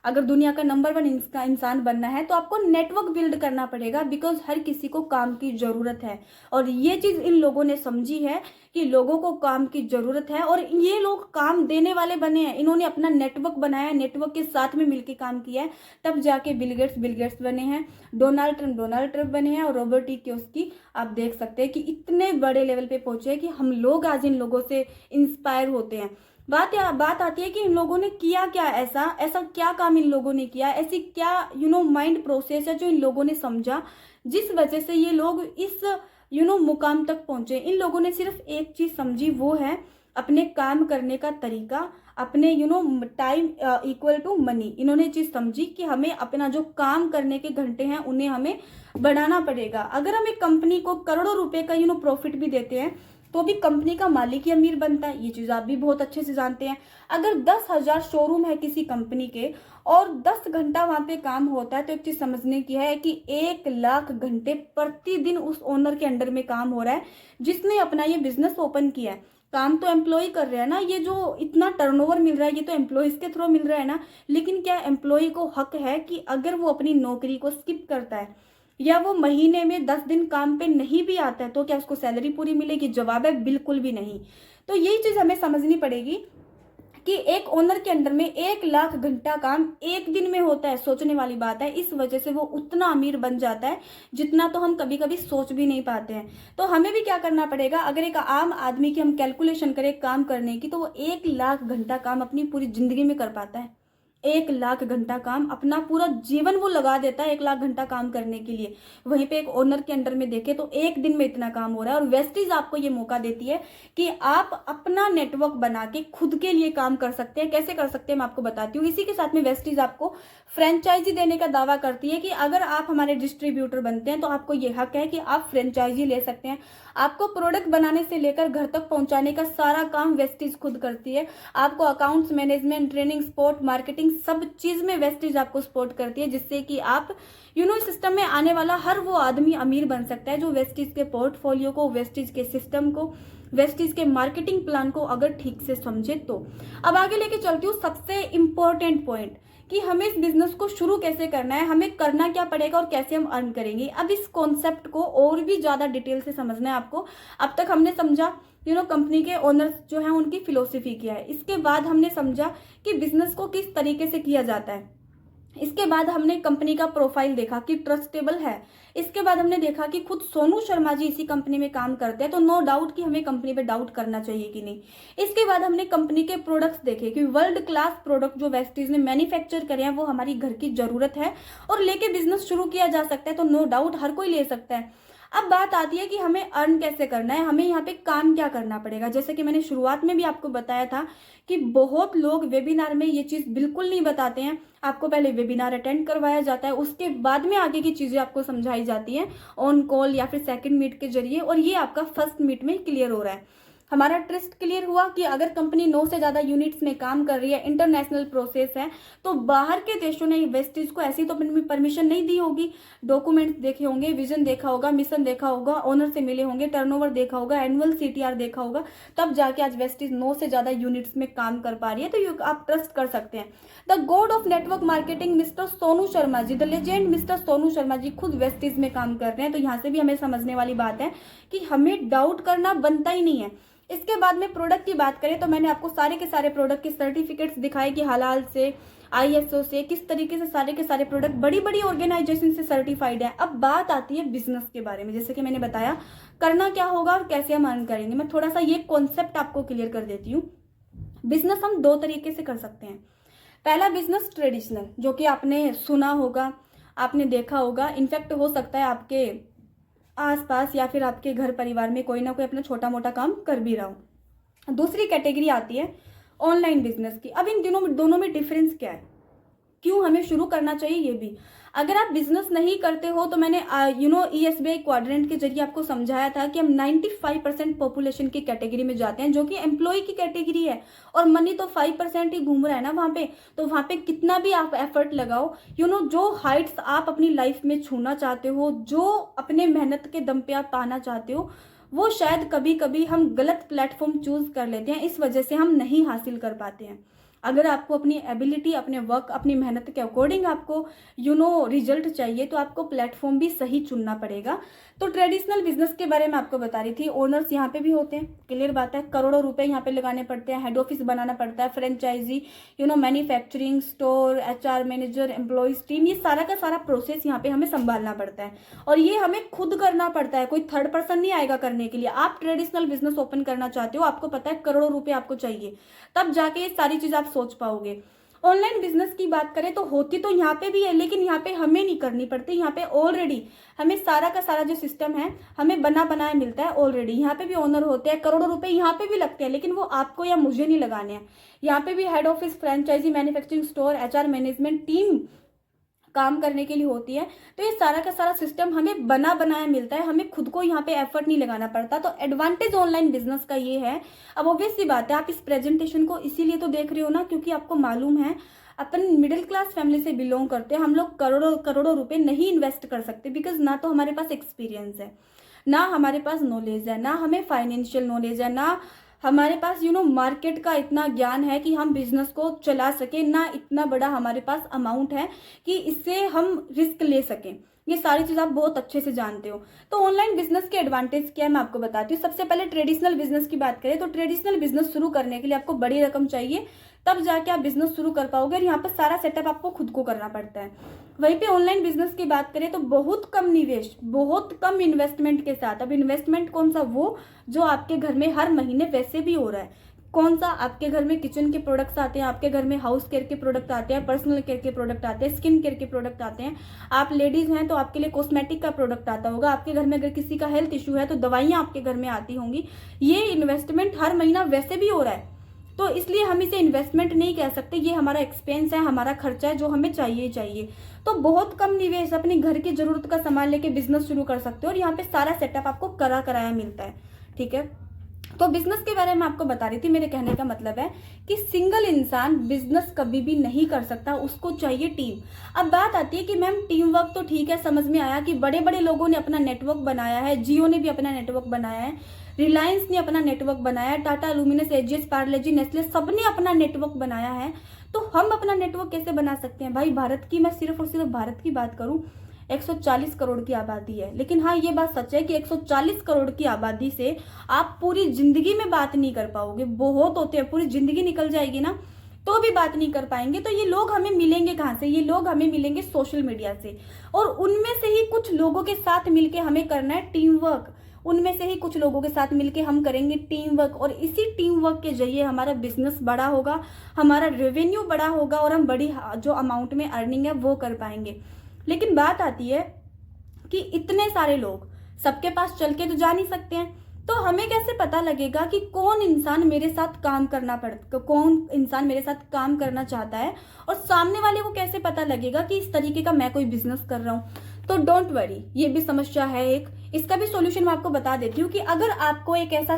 अगर दुनिया का नंबर 1 इंसान बनना है तो आपको नेटवर्क बिल्ड करना पड़ेगा, बिकॉज हर किसी को काम की ज़रूरत है। और ये चीज़ इन लोगों ने समझी है कि लोगों को काम की ज़रूरत है, और ये लोग काम देने वाले बने हैं। इन्होंने अपना नेटवर्क बनाया, नेटवर्क के साथ में मिलकर काम किया है, तब जाके बिल गेट्स बने हैं, डोनाल्ड ट्रंप बने हैं, और रॉबर्ट ई कियोसाकी आप देख सकते हैं कि इतने बड़े लेवल पे पहुंचे हैं कि हम लोग आज इन लोगों से इंस्पायर होते हैं। बात आती है कि इन लोगों ने किया क्या, ऐसा क्या काम इन लोगों ने किया, ऐसी क्या माइंड प्रोसेस है जो इन लोगों ने समझा, जिस वजह से ये लोग इस मुकाम तक पहुंचे। इन लोगों ने सिर्फ एक चीज समझी, वो है अपने काम करने का तरीका, अपने टाइम इक्वल टू मनी। इन्होंने चीज समझी कि हमें अपना जो काम करने के घंटे हैं उन्हें हमें बढ़ाना पड़ेगा। अगर हम एक कंपनी को करोड़ों रुपए का प्रॉफिट भी देते हैं तो भी कंपनी का मालिक ही अमीर बनता है, ये चीज आप भी बहुत अच्छे से जानते हैं। अगर 10,000 शोरूम है किसी कंपनी के और 10 घंटा वहां पे काम होता है, तो एक चीज समझने की है कि 1 लाख घंटे प्रतिदिन उस ओनर के अंडर में काम हो रहा है, जिसने अपना ये बिजनेस ओपन किया है। काम तो एम्प्लॉय कर रहे हैं ना, ये जो इतना टर्नओवर मिल रहा है ये तो एम्प्लॉयज के थ्रू मिल रहा है ना। लेकिन क्या एम्प्लॉय को हक है कि अगर वो अपनी नौकरी को स्किप करता है या वो महीने में 10 दिन काम पे नहीं भी आता है, तो क्या उसको सैलरी पूरी मिलेगी? जवाब है बिल्कुल भी नहीं। तो यही चीज हमें समझनी पड़ेगी कि एक ओनर के अंडर में 1 लाख घंटा काम एक दिन में होता है। सोचने वाली बात है। इस वजह से वो उतना अमीर बन जाता है जितना तो हम कभी कभी सोच भी नहीं पाते हैं। तो हमें भी क्या करना पड़ेगा, अगर एक आम आदमी की हम कैलकुलेशन करें काम करने की, तो वो 1 लाख घंटा काम अपनी पूरी जिंदगी में कर पाता है। 1 लाख घंटा काम, अपना पूरा जीवन वो लगा देता है 1 लाख घंटा काम करने के लिए। वहीं पे एक ओनर के अंडर में देखे तो एक दिन में इतना काम हो रहा है। और वेस्टीज आपको ये मौका देती है कि आप अपना नेटवर्क बना के खुद के लिए काम कर सकते हैं। कैसे कर सकते हैं मैं आपको बताती हूँ। इसी के साथ में वेस्टीज आपको फ्रेंचाइजी देने का दावा करती है कि अगर आप हमारे डिस्ट्रीब्यूटर बनते हैं तो आपको ये हक है कि आप फ्रेंचाइजी ले सकते हैं। आपको प्रोडक्ट बनाने से लेकर घर तक पहुंचाने का सारा काम वेस्टीज खुद करती है। आपको accounts management, training, support, marketing, सब चीज में वेस्टीज आपको सपोर्ट करती है, जिससे कि आप सिस्टम में आने वाला हर वो आदमी अमीर बन सकता है जो वेस्टीज के पोर्टफोलियो को, वेस्टीज के सिस्टम को, वेस्टीज के मार्केटिंग प्लान को अगर ठीक से समझे तो। अब आगे लेके चलती हूँ सबसे इंपॉर्टेंट पॉइंट कि हमें इस बिजनेस को शुरू कैसे करना है, हमें करना क्या पड़ेगा और कैसे हम अर्न करेंगे। अब इस कॉन्सेप्ट को और भी ज्यादा डिटेल से समझना है आपको। अब तक हमने समझा कंपनी के ओनर्स जो है उनकी फिलोसफी क्या है। इसके बाद हमने समझा कि बिजनेस को किस तरीके से किया जाता है। इसके बाद हमने कंपनी का प्रोफाइल देखा कि ट्रस्टेबल है। इसके बाद हमने देखा कि खुद सोनू शर्मा जी इसी कंपनी में काम करते हैं, तो नो डाउट कि हमें कंपनी पे डाउट करना चाहिए कि नहीं। इसके बाद हमने कंपनी के प्रोडक्ट्स देखे कि वर्ल्ड क्लास प्रोडक्ट जो वेस्टीज ने मैन्युफैक्चर करे हैं वो हमारी घर की जरूरत है और लेके बिजनेस शुरू किया जा सकता है, तो नो डाउट हर कोई ले सकता है। अब बात आती है कि हमें अर्न कैसे करना है, हमें यहाँ पे काम क्या करना पड़ेगा। जैसे कि मैंने शुरुआत में भी आपको बताया था कि बहुत लोग वेबिनार में ये चीज बिल्कुल नहीं बताते हैं। आपको पहले वेबिनार अटेंड करवाया जाता है, उसके बाद में आगे की चीजें आपको समझाई जाती हैं ऑन कॉल या फिर सेकंड मीट के जरिए, और ये आपका फर्स्ट मीट में क्लियर हो रहा है। हमारा ट्रस्ट क्लियर हुआ कि अगर कंपनी 9 से ज्यादा यूनिट्स में काम कर रही है, इंटरनेशनल प्रोसेस है, तो बाहर के देशों ने वेस्टीज को ऐसी तो परमिशन नहीं दी होगी। डॉक्यूमेंट्स देखे होंगे, विजन देखा होगा, मिशन देखा होगा, ओनर से मिले होंगे, टर्नओवर देखा होगा, एनुअल CTR देखा होगा, तब जाके आज वेस्टीज 9 से ज्यादा यूनिट्स में काम कर पा रही है। तो आप ट्रस्ट कर सकते हैं। The god of network marketing mister Sonu Sharma ji, the legend mister Sonu Sharma ji खुद वेस्टीज में काम कर रहे हैं। तो यहाँ से भी हमें समझने वाली बात है कि हमें डाउट करना बनता ही नहीं है। इसके बाद में प्रोडक्ट की बात करें तो मैंने आपको सारे के सारे प्रोडक्ट के सर्टिफिकेट्स दिखाए कि हलाल से, ISO से, किस तरीके से सारे के सारे प्रोडक्ट बड़ी बड़ी ऑर्गेनाइजेशन से सर्टिफाइड है। अब बात आती है बिजनेस के बारे में। जैसे कि मैंने बताया करना क्या होगा और कैसे हम अर्न करेंगे, मैं थोड़ा सा ये कॉन्सेप्ट आपको क्लियर कर देती हूँ। बिजनेस हम 2 तरीके से कर सकते हैं। पहला बिजनेस ट्रेडिशनल, जो कि आपने सुना होगा, आपने देखा होगा, इनफैक्ट हो सकता है आपके आसपास या फिर आपके घर परिवार में कोई ना कोई अपना छोटा मोटा काम कर भी रहा हो। दूसरी कैटेगरी आती है ऑनलाइन बिजनेस की। अब इन दोनों में डिफरेंस क्या है, क्यों हमें शुरू करना चाहिए, ये भी। अगर आप बिजनेस नहीं करते हो तो मैंने ESBI क्वाड्रेंट के जरिए आपको समझाया था कि हम 95% पॉपुलेशन की कैटेगरी में जाते हैं, जो कि एम्प्लॉय की कैटेगरी है, और मनी तो 5% ही घूम रहा है ना वहां पे। तो वहां पे कितना भी आप एफर्ट लगाओ, जो हाइट्स आप अपनी लाइफ में छूना चाहते हो, जो अपने मेहनत के दम पे आप पाना चाहते हो, वो शायद कभी कभी हम गलत प्लेटफॉर्म चूज कर लेते हैं, इस वजह से हम नहीं हासिल कर पाते हैं। अगर आपको अपनी एबिलिटी, अपने वर्क, अपनी मेहनत के अकॉर्डिंग आपको रिजल्ट चाहिए तो आपको प्लेटफॉर्म भी सही चुनना पड़ेगा। तो ट्रेडिशनल बिजनेस के बारे में आपको बता रही थी। ओनर्स यहाँ पे भी होते हैं, क्लियर बात है, करोड़ों रुपए यहाँ पे लगाने पड़ते हैं, हेड ऑफिस बनाना पड़ता है, franchisee, manufacturing, store, HR manager, employees team, ये सारा का सारा प्रोसेस यहाँ पे हमें संभालना पड़ता है और ये हमें खुद करना पड़ता है। कोई थर्ड पर्सन नहीं आएगा करने के लिए। आप ट्रेडिशनल बिजनेस ओपन करना चाहते हो, आपको पता है करोड़ों रुपए आपको चाहिए, तब जाके ये सारी चीज आप सोच पाओगे। ऑनलाइन बिजनेस की बात करें तो होती तो यहाँ पे भी है, लेकिन यहाँ पे हमें नहीं करनी पड़ती। यहाँ पे ऑलरेडी हमें सारा का सारा जो सिस्टम है हमें बना बनाया मिलता है ऑलरेडी। यहाँ पे भी ओनर होते हैं, करोड़ों रुपए यहाँ पे भी लगते हैं, लेकिन वो आपको या मुझे नहीं लगाने हैं। यहाँ पे भी head office, franchisee, manufacturing, store, HR management team काम करने के लिए होती है। तो ये सारा का सारा सिस्टम हमें बना बनाया मिलता है, हमें खुद को यहाँ पे एफर्ट नहीं लगाना पड़ता। तो एडवांटेज ऑनलाइन बिजनेस का ये है। अब ऑब्वियस सी बात है, आप इस प्रेजेंटेशन को इसीलिए तो देख रहे हो ना, क्योंकि आपको मालूम है अपन मिडिल क्लास फैमिली से बिलोंग करते हैं, हम लोग करोड़ों करोड़ों रुपए नहीं इन्वेस्ट कर सकते, बिकॉज ना तो हमारे पास एक्सपीरियंस है, ना हमारे पास नॉलेज है, ना हमें फाइनेंशियल नॉलेज है, ना हमारे पास मार्केट का इतना ज्ञान है कि हम बिजनेस को चला सके, ना इतना बड़ा हमारे पास अमाउंट है कि इससे हम रिस्क ले सकें। ये सारी चीज आप बहुत अच्छे से जानते हो। तो ऑनलाइन बिजनेस के एडवांटेज क्या है मैं आपको बताती हूँ। सबसे पहले ट्रेडिशनल बिजनेस की बात करें तो ट्रेडिशनल बिजनेस शुरू करने के लिए आपको बड़ी रकम चाहिए, तब जाके आप बिजनेस शुरू कर पाओगे और यहाँ पर सारा सेटअप आपको खुद को करना पड़ता है। वहीं पे ऑनलाइन बिजनेस की बात करें तो बहुत कम निवेश, बहुत कम इन्वेस्टमेंट के साथ। अब इन्वेस्टमेंट कौन सा, वो जो आपके घर में हर महीने वैसे भी हो रहा है। कौन सा, आपके घर में किचन के प्रोडक्ट्स आते हैं, आपके घर में हाउस केयर के प्रोडक्ट आते हैं, पर्सनल केयर के प्रोडक्ट आते हैं, स्किन केयर के प्रोडक्ट आते हैं। आप लेडीज हैं तो आपके लिए कॉस्मेटिक का प्रोडक्ट आता होगा, आपके घर में अगर किसी का हेल्थ इशू है तो दवाइयां आपके घर में आती होंगी। ये इन्वेस्टमेंट हर महीना वैसे भी हो रहा है, तो इसलिए हम इसे इन्वेस्टमेंट नहीं कह सकते, ये हमारा एक्सपेंस है, हमारा खर्चा है जो हमें चाहिए चाहिए। तो बहुत कम निवेश, अपने घर की जरूरत का सामान लेके बिजनेस शुरू कर सकते हो और यहाँ पे सारा सेटअप आपको कराया मिलता है। ठीक है, तो बिजनेस के बारे में आपको बता रही थी। मेरे कहने का मतलब है कि सिंगल इंसान बिजनेस कभी भी नहीं कर सकता, उसको चाहिए टीम। अब बात आती है कि मैम टीम वर्क तो ठीक है, समझ में आया कि बड़े बड़े लोगों ने अपना नेटवर्क बनाया है, जियो ने भी अपना नेटवर्क बनाया है, रिलायंस ने अपना नेटवर्क बनाया है, Tata, luminous, AGS, Parle G, Nestle, सबने अपना नेटवर्क बनाया है। तो हम अपना नेटवर्क कैसे बना सकते हैं भाई? भारत की, मैं सिर्फ और सिर्फ भारत की बात करूं, 140 करोड़ की आबादी है, लेकिन हाँ ये बात सच है कि 140 करोड़ की आबादी से आप पूरी जिंदगी में बात नहीं कर पाओगे। बहुत होते हैं, पूरी जिंदगी निकल जाएगी ना तो भी बात नहीं कर पाएंगे। तो ये लोग हमें मिलेंगे कहाँ से? ये लोग हमें मिलेंगे सोशल मीडिया से, और उनमें से ही कुछ लोगों के साथ मिलके हमें करना है टीम वर्क। उनमें से ही कुछ लोगों के साथ मिलके हम करेंगे टीम वर्क, और इसी टीम वर्क के जरिए हमारा बिजनेस बड़ा होगा, हमारा रेवेन्यू बड़ा होगा, और हम बड़ी जो अमाउंट में अर्निंग है वो कर पाएंगे। लेकिन बात आती है कि इतने सारे लोग सबके पास चल के तो जा नहीं सकते हैं, तो हमें कैसे पता लगेगा कि कौन इंसान मेरे साथ काम कौन इंसान मेरे साथ काम करना चाहता है, और सामने वाले को कैसे पता लगेगा कि इस तरीके का मैं कोई बिजनेस कर रहा हूँ? तो डोंट वरी, ये भी समस्या है एक, इसका भी सॉल्यूशन मैं आपको बता देती हूँ कि अगर आपको एक ऐसा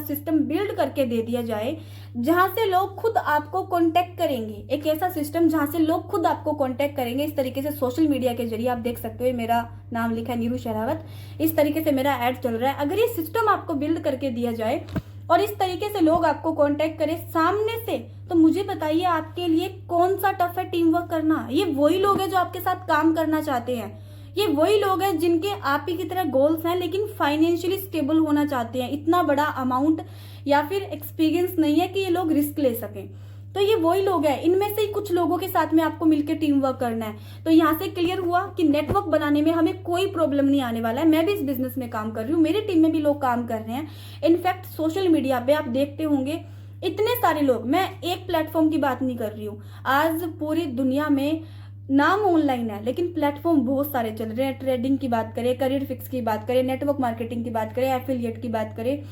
सिस्टम बिल्ड करके दे दिया जाए जहां से लोग खुद आपको कांटेक्ट करेंगे, एक ऐसा सिस्टम जहां से लोग खुद आपको कांटेक्ट करेंगे इस तरीके से सोशल मीडिया के जरिए। आप देख सकते हो मेरा नाम लिखा है नीरू शरावत, इस तरीके से मेरा ऐड चल रहा है। अगर ये सिस्टम आपको बिल्ड करके दिया जाए और इस तरीके से लोग आपको कांटेक्ट करें सामने से, तो मुझे बताइए आपके लिए कौन सा टफ है टीम वर्क करना? ये वही लोग हैं जो आपके साथ काम करना चाहते हैं, ये वही लोग हैं जिनके आप ही की तरह गोल्स हैं लेकिन फाइनेंशियली स्टेबल होना चाहते हैं। इतना बड़ा अमाउंट या फिर एक्सपीरियंस नहीं है कि ये लोग रिस्क ले सकें, तो ये वही लोग हैं। इनमें से ही कुछ लोगों के साथ में आपको मिलकर टीम वर्क करना है। तो यहाँ से क्लियर हुआ कि नेटवर्क बनाने में हमें कोई प्रॉब्लम नहीं आने वाला है। मैं भी इस बिजनेस में काम कर रही हूँ, मेरी टीम में भी लोग काम कर रहे हैं। इनफैक्ट सोशल मीडिया पे आप देखते होंगे इतने सारे लोग, मैं एक प्लेटफॉर्म की बात नहीं कर रही हूँ, आज पूरी दुनिया में नाम ऑनलाइन है लेकिन प्लेटफॉर्म बहुत सारे चल रहे हैं। ट्रेडिंग की बात करें, करियर फिक्स की बात करें, नेटवर्क मार्केटिंग की बात करें, एफिलिएट की बात करें,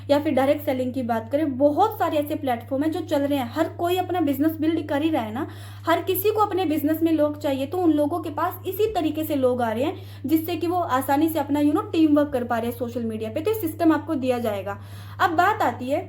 या फिर डायरेक्ट सेलिंग की बात करें, बहुत सारे ऐसे प्लेटफॉर्म है जो चल रहे हैं। हर कोई अपना बिजनेस बिल्ड कर ही रहा है ना, हर किसी को अपने बिजनेस में लोग चाहिए, तो उन लोगों के पास इसी तरीके से लोग आ रहे हैं जिससे कि वो आसानी से अपना टीम वर्क कर पा रहे हैं सोशल मीडिया पे। तो ये सिस्टम आपको दिया जाएगा। अब बात आती है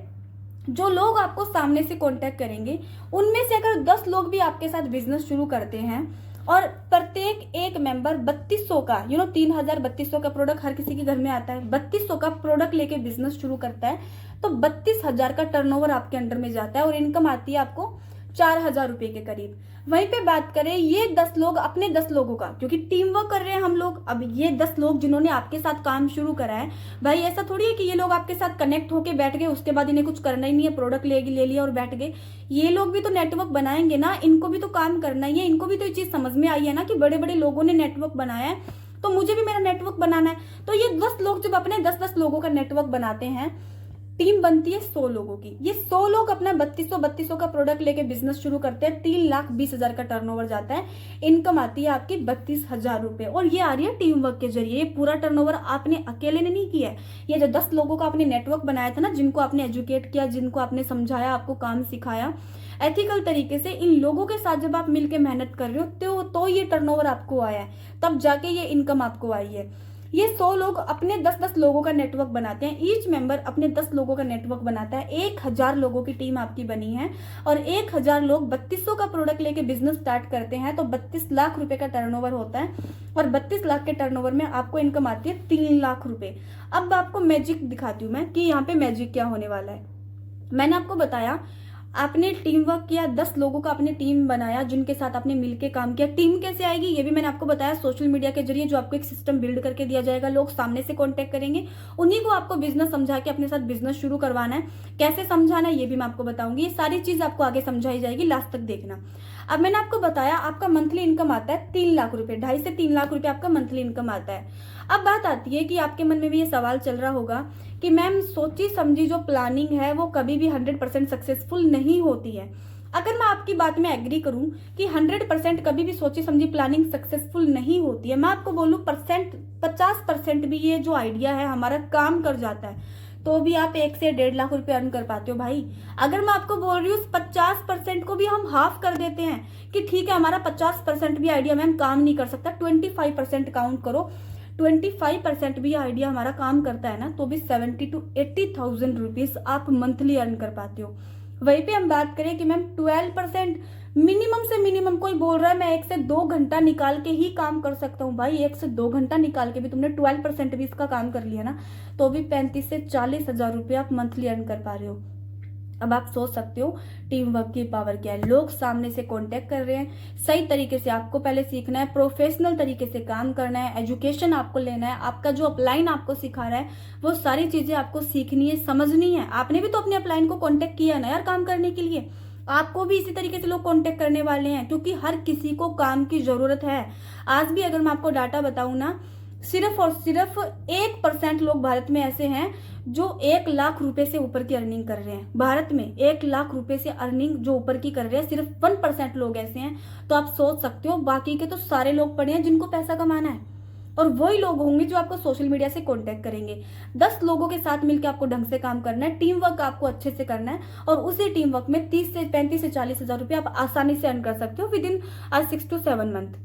जो लोग आपको सामने से कांटेक्ट करेंगे, उनमें से अगर 10 लोग भी आपके साथ बिजनेस शुरू करते हैं और प्रत्येक एक मेंबर 3200 का 3000 3200 का प्रोडक्ट हर किसी के घर में आता है, 3200 का प्रोडक्ट लेके बिजनेस शुरू करता है तो 32,000 का टर्नओवर आपके अंडर में जाता है और इनकम आती है आपको 4,000 रुपए के करीब। वहीं पे बात करें ये 10 लोग अपने 10 लोगों का, क्योंकि टीम वर्क कर रहे हैं हम लोग। अब ये 10 लोग जिन्होंने आपके साथ काम शुरू करा है, भाई ऐसा थोड़ी है कि ये लोग आपके साथ कनेक्ट होके बैठ गए उसके बाद इन्हें कुछ करना ही नहीं है, प्रोडक्ट ले लिया और बैठ गए। ये लोग भी तो नेटवर्क बनाएंगे ना, इनको भी तो काम करना ही है, इनको भी तो ये चीज समझ में आई है ना कि बड़े बड़े लोगों ने नेटवर्क बनाया है तो मुझे भी मेरा नेटवर्क बनाना है। तो ये 10 लोग जब अपने 10-10 लोगों का नेटवर्क बनाते हैं, टीम बनती है 100 लोगों की। ये 100 लोग अपना 3200 का प्रोडक्ट लेके बिजनेस शुरू करते हैं, 3,20,000 का टर्नओवर जाता है, इनकम आती है आपकी 32,000 रुपए। और ये आ रही है टीम वर्क के जरिए। ये पूरा टर्नओवर आपने अकेले ने नहीं किया है, ये जो 10 लोगों का आपने नेटवर्क बनाया था ना, जिनको आपने एजुकेट किया, जिनको आपने समझाया, आपको काम सिखाया एथिकल तरीके से, इन लोगों के साथ जब आप मिलकर मेहनत कर रहे हो तो ये टर्नओवर आपको आया है, तब जाके ये इनकम आपको आई है। ये 100 लोग अपने 10-10 लोगों का नेटवर्क बनाते हैं, ईच मेंबर अपने 10 लोगों का नेटवर्क बनाता है। 1,000 लोगों की टीम आपकी बनी है और 1,000 लोग 3200 का प्रोडक्ट लेके बिजनेस स्टार्ट करते हैं तो 32 लाख रुपए का टर्नओवर होता है और 32 लाख के टर्नओवर में आपको इनकम आती है 3 लाख रुपए। अब आपको मैजिक दिखाती हूँ मैं कि यहाँ पे मैजिक क्या होने वाला है। मैंने आपको बताया आपने टीम वर्क किया, 10 लोगों का आपने टीम बनाया जिनके साथ आपने मिलके काम किया। टीम कैसे आएगी ये भी मैंने आपको बताया, सोशल मीडिया के जरिए जो आपको एक सिस्टम बिल्ड करके दिया जाएगा, लोग सामने से कांटेक्ट करेंगे, उन्हीं को आपको बिजनेस समझा के अपने साथ बिजनेस शुरू करवाना है। कैसे समझाना है ये भी मैं आपको बताऊंगी, ये सारी चीज आपको आगे समझाई जाएगी, लास्ट तक देखना। अब मैंने आपको बताया आपका मंथली इनकम आता है 3 लाख रुपए, 2.5 से 3 लाख रुपए आपका मंथली इनकम आता है। अब बात आती है कि आपके मन में भी ये सवाल चल रहा होगा कि मैम सोची समझी जो प्लानिंग है वो कभी भी 100% सक्सेसफुल नहीं होती है। अगर मैं आपकी बात में एग्री करूं कि 100% कभी भी सोची समझी प्लानिंग सक्सेसफुल नहीं होती है, मैं आपको बोलूं 50% भी ये जो आइडिया है हमारा काम कर जाता है तो भी आप 1 से 1.5 लाख रुपए अर्न कर पाते हो भाई। अगर मैं आपको बोल रही हूँ 50% को भी हम हाफ कर देते हैं कि ठीक है हमारा 50% भी आइडिया मैम काम नहीं कर सकता, 25% काउंट करो, 25% भी आइडिया हमारा काम करता है ना, तो भी 70 to 80,000 रुपीज आप मंथली अर्न कर पाते हो। वहीं पे हम बात करें कि मैम 12% मिनिमम से मिनिमम, कोई बोल रहा है मैं 1 से 2 घंटा निकाल के ही काम कर सकता हूँ, भाई 1 से 2 घंटा निकाल के भी तुमने 12% भी इसका काम कर लिया ना, तो भी 35 से 40,000 रुपये आप मंथली अर्न कर पा रहे हो। अब आप सोच सकते हो टीम वर्क की पावर क्या है। लोग सामने से कांटेक्ट कर रहे हैं, सही तरीके से आपको पहले सीखना है, प्रोफेशनल तरीके से काम करना है, एजुकेशन आपको लेना है, आपका जो अपलाइन आपको सिखा रहा है वो सारी चीजें आपको सीखनी है, समझनी है। आपने भी तो अपने अपलाइन को कांटेक्ट किया ना यार काम करने के लिए, आपको भी इसी तरीके से लोग कांटेक्ट करने वाले हैं क्योंकि हर किसी को काम की जरूरत है। आज भी अगर मैं आपको डाटा बताऊं ना, सिर्फ और सिर्फ 1% लोग भारत में ऐसे हैं जो 1 लाख रुपए से ऊपर की अर्निंग कर रहे हैं। भारत में 1 लाख रुपए से अर्निंग जो ऊपर की कर रहे हैं, सिर्फ 1% लोग ऐसे हैं। तो आप सोच सकते हो बाकी के तो सारे लोग पड़े हैं जिनको पैसा कमाना है, और वही लोग होंगे जो आपको सोशल मीडिया से कांटेक्ट करेंगे। 10 लोगों के साथ मिलकर आपको ढंग से काम करना है, टीम वर्क आपको अच्छे से करना है, और उसी टीम वर्क में 30 से 35 से 40,000 रुपये आप आसानी से अर्न कर सकते हो विद इन 6 to 7 मंथ।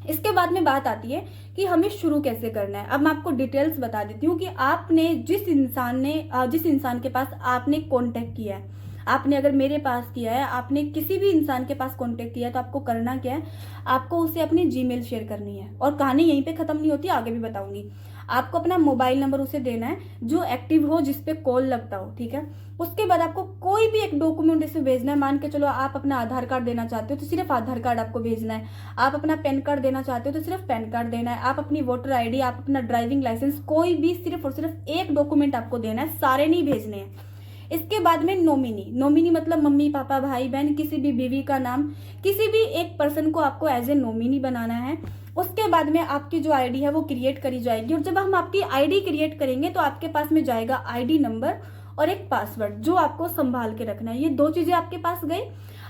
इसके बाद में बात आती है कि हमें शुरू कैसे करना है। अब मैं आपको डिटेल्स बता देती हूँ कि आपने जिस इंसान के पास आपने कांटेक्ट किया है, आपने अगर मेरे पास किया है, आपने किसी भी इंसान के पास कांटेक्ट किया है, तो आपको करना क्या है, आपको उसे अपनी जीमेल शेयर करनी है। और कहानी यहीं पे खत्म नहीं होती, आगे भी बताऊंगी। आपको अपना मोबाइल नंबर उसे देना है जो एक्टिव हो, जिसपे कॉल लगता हो, ठीक है। उसके बाद आपको कोई भी एक डॉक्यूमेंट इसे भेजना है। मान के चलो आप अपना आधार कार्ड देना चाहते हो तो सिर्फ आधार कार्ड आपको भेजना है, आप अपना पैन कार्ड देना चाहते हो तो सिर्फ पैन कार्ड देना है, आप अपनी वोटर आईडी, आप अपना ड्राइविंग लाइसेंस, कोई भी सिर्फ और सिर्फ एक डॉक्यूमेंट आपको देना है, सारे नहीं भेजने हैं। इसके बाद में नॉमिनी मतलब मम्मी पापा भाई बहन, किसी भी बीवी का नाम, किसी भी एक पर्सन को आपको एज ए नॉमिनी बनाना है। उसके बाद में आपकी जो आईडी है वो क्रिएट करी जाएगी, और जब हम आपकी आईडी क्रिएट करेंगे तो आपके पास में जाएगा आईडी नंबर और एक पासवर्ड जो आपको संभाल के रखना है। ये 2 चीजें आपके पास गई।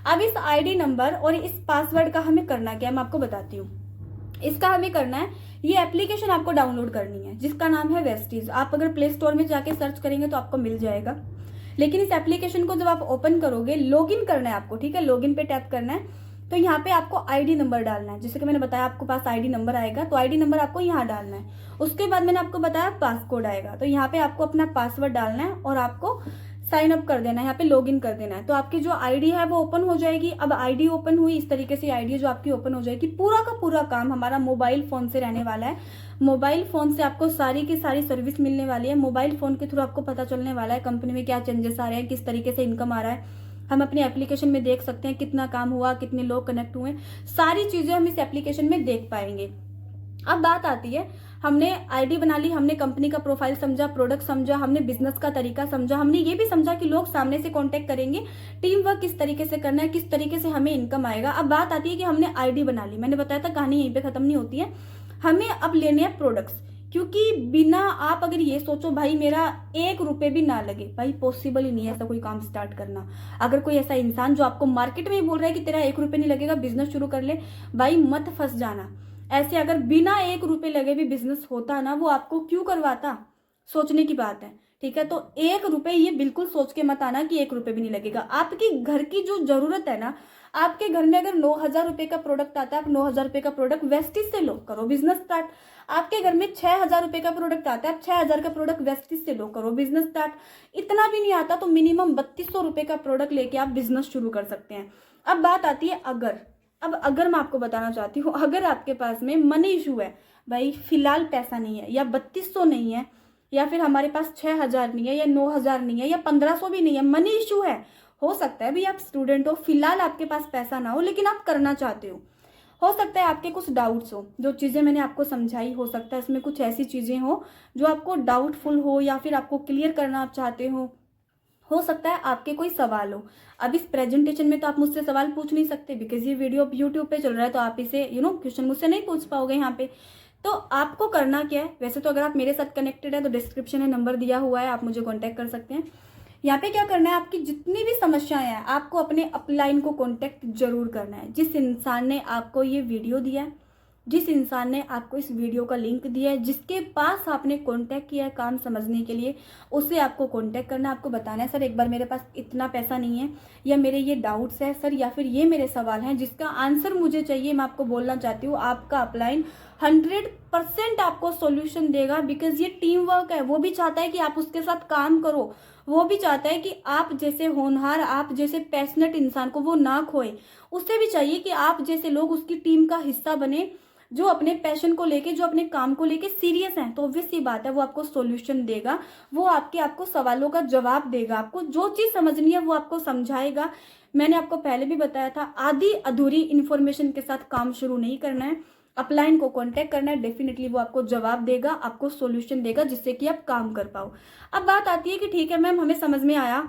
अब इस आईडी नंबर और इस पासवर्ड का हमें करना क्या है मैं आपको बताती हूँ। इसका हमें करना है, ये एप्लीकेशन आपको डाउनलोड करनी है जिसका नाम है वेस्टीज। आप अगर प्ले स्टोर में जाके सर्च करेंगे तो आपको मिल जाएगा। लेकिन इस एप्लीकेशन को जब आप ओपन करोगे, लॉगिन करना है आपको, ठीक है, लॉगिन पे टैप करना है। तो यहाँ पे आपको आईडी नंबर डालना है, जैसे कि मैंने बताया आपको पास आईडी नंबर आएगा, तो आईडी नंबर आपको यहाँ डालना है। उसके बाद मैंने आपको बताया पासकोड आएगा, तो यहाँ पे आपको अपना पासवर्ड डालना है और आपको साइन अप कर देना है, यहाँ पे लॉगिन कर देना है, तो आपकी जो आईडी है वो ओपन हो जाएगी। अब आईडी ओपन हुई, इस तरीके से आईडी जो आपकी ओपन हो जाएगी। पूरा का पूरा काम हमारा मोबाइल फोन से रहने वाला है। मोबाइल फोन से आपको सारी की सारी सर्विस मिलने वाली है। मोबाइल फोन के थ्रू आपको पता चलने वाला है कंपनी में क्या चेंजेस आ रहे हैं, किस तरीके से इनकम आ रहा है। हम अपने एप्लीकेशन में देख सकते हैं कितना काम हुआ, कितने लोग कनेक्ट हुए, सारी चीजें हम इस एप्लीकेशन में देख पाएंगे। अब बात आती है, हमने आईडी बना ली, हमने कंपनी का प्रोफाइल समझा, प्रोडक्ट समझा, हमने बिजनेस का तरीका समझा, हमने ये भी समझा कि लोग सामने से कांटेक्ट करेंगे, टीम वर्क किस तरीके से करना है, किस तरीके से हमें इनकम आएगा। अब बात आती है कि हमने आईडी बना ली, मैंने बताया था कहानी यहीं पे खत्म नहीं होती है। हमें अब लेने हैं प्रोडक्ट्स, क्योंकि बिना आप अगर ये सोचो भाई मेरा 1 रुपए भी ना लगे, भाई पॉसिबल ही नहीं है ऐसा कोई काम स्टार्ट करना। अगर कोई ऐसा इंसान जो आपको मार्केट में ही बोल रहा है कि तेरा 1 रुपए नहीं लगेगा, बिजनेस शुरू कर ले, भाई मत फंस जाना। ऐसे अगर बिना 1 रुपए लगे भी बिजनेस होता ना, वो आपको क्यों करवाता, सोचने की बात है। ठीक है, तो 1 रुपए ये बिल्कुल सोच के मत आना कि 1 रुपए भी नहीं लगेगा। आपकी घर की जो जरूरत है ना, आपके घर में अगर 9,000 रुपए का प्रोडक्ट आता है, आप 9,000 रुपए का प्रोडक्ट वेस्टिज से लो, करो बिजनेस स्टार्ट। आपके घर में 6,000 रुपए का प्रोडक्ट आता है, आप 6,000 का प्रोडक्ट वेस्टिज से लो, करो बिजनेस स्टार्ट। इतना भी नहीं आता तो मिनिमम 3200 रुपए का प्रोडक्ट लेके आप बिजनेस शुरू कर सकते हैं। अब बात आती है अगर मैं आपको बताना चाहती हूँ, अगर आपके पास में मनी इशू है, भाई फिलहाल पैसा नहीं है, या 3200 नहीं है, या फिर हमारे पास 6,000 नहीं है, या 9,000 नहीं है, या 1500 भी नहीं है, मनी इशू है, हो सकता है भाई आप स्टूडेंट हो, फिलहाल आपके पास पैसा ना हो, लेकिन आप करना चाहते हो सकता है आपके कुछ डाउट्स हो, जो चीज़ें मैंने आपको समझाई, हो सकता है इसमें कुछ ऐसी चीज़ें हो जो आपको डाउटफुल हो, या फिर आपको क्लियर करना आप चाहते हो सकता है आपके कोई सवाल हो। अब इस प्रेजेंटेशन में तो आप मुझसे सवाल पूछ नहीं सकते, बिकॉज ये वीडियो यूट्यूब पे चल रहा है, तो आप इसे क्वेश्चन मुझसे नहीं पूछ पाओगे यहाँ पे। तो आपको करना क्या है, वैसे तो अगर आप मेरे साथ कनेक्टेड है तो डिस्क्रिप्शन में नंबर दिया हुआ है, आप मुझे कॉन्टैक्ट कर सकते हैं। यहाँ पे क्या करना है, आपकी जितनी भी समस्याएं हैं आपको अपने अपलाइन को कॉन्टैक्ट जरूर करना है। जिस इंसान ने आपको ये वीडियो दिया है, जिस इंसान ने आपको इस वीडियो का लिंक दिया है, जिसके पास आपने कांटेक्ट किया है काम समझने के लिए, उससे आपको कांटेक्ट करना है। आपको बताना है सर एक बार मेरे पास इतना पैसा नहीं है, या मेरे ये डाउट्स है सर, या फिर ये मेरे सवाल हैं जिसका आंसर मुझे चाहिए। मैं आपको बोलना चाहती हूँ, आपका अपलाइन 100% आपको सॉल्यूशन देगा, बिकॉज ये टीम वर्क है। वो भी चाहता है कि आप उसके साथ काम करो, वो भी चाहता है कि आप जैसे होनहार, आप जैसे पैशनेट इंसान को वो ना खोए। उससे भी चाहिए कि आप जैसे लोग उसकी टीम का हिस्सा बने, जो अपने पैशन को लेके, जो अपने काम को लेके सीरियस हैं। तो ऑब्वियस सी बात है वो आपको सॉल्यूशन देगा, वो आपको सवालों का जवाब देगा, आपको जो चीज़ समझनी है वो आपको समझाएगा। मैंने आपको पहले भी बताया था, आधी अधूरी इन्फॉर्मेशन के साथ काम शुरू नहीं करना है। अपलाइन को कांटेक्ट करना है, डेफिनेटली वो आपको जवाब देगा, आपको सॉल्यूशन देगा, जिससे कि आप काम कर पाओ। अब बात आती है कि ठीक है मैम, हमें समझ में आया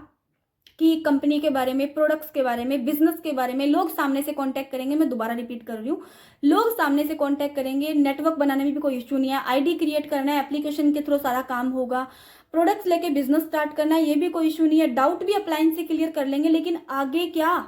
कि कंपनी के बारे में, प्रोडक्ट्स के बारे में, बिजनेस के बारे में लोग सामने से कांटेक्ट करेंगे। मैं दोबारा रिपीट कर रही हूँ, लोग सामने से कांटेक्ट करेंगे, नेटवर्क बनाने में भी कोई इश्यू नहीं है, आईडी क्रिएट करना है, एप्लीकेशन के थ्रू सारा काम होगा, प्रोडक्ट्स लेके बिजनेस स्टार्ट करना है, ये भी कोई इश्यू नहीं है, डाउट भी अपलाइन से क्लियर कर लेंगे। लेकिन आगे क्या,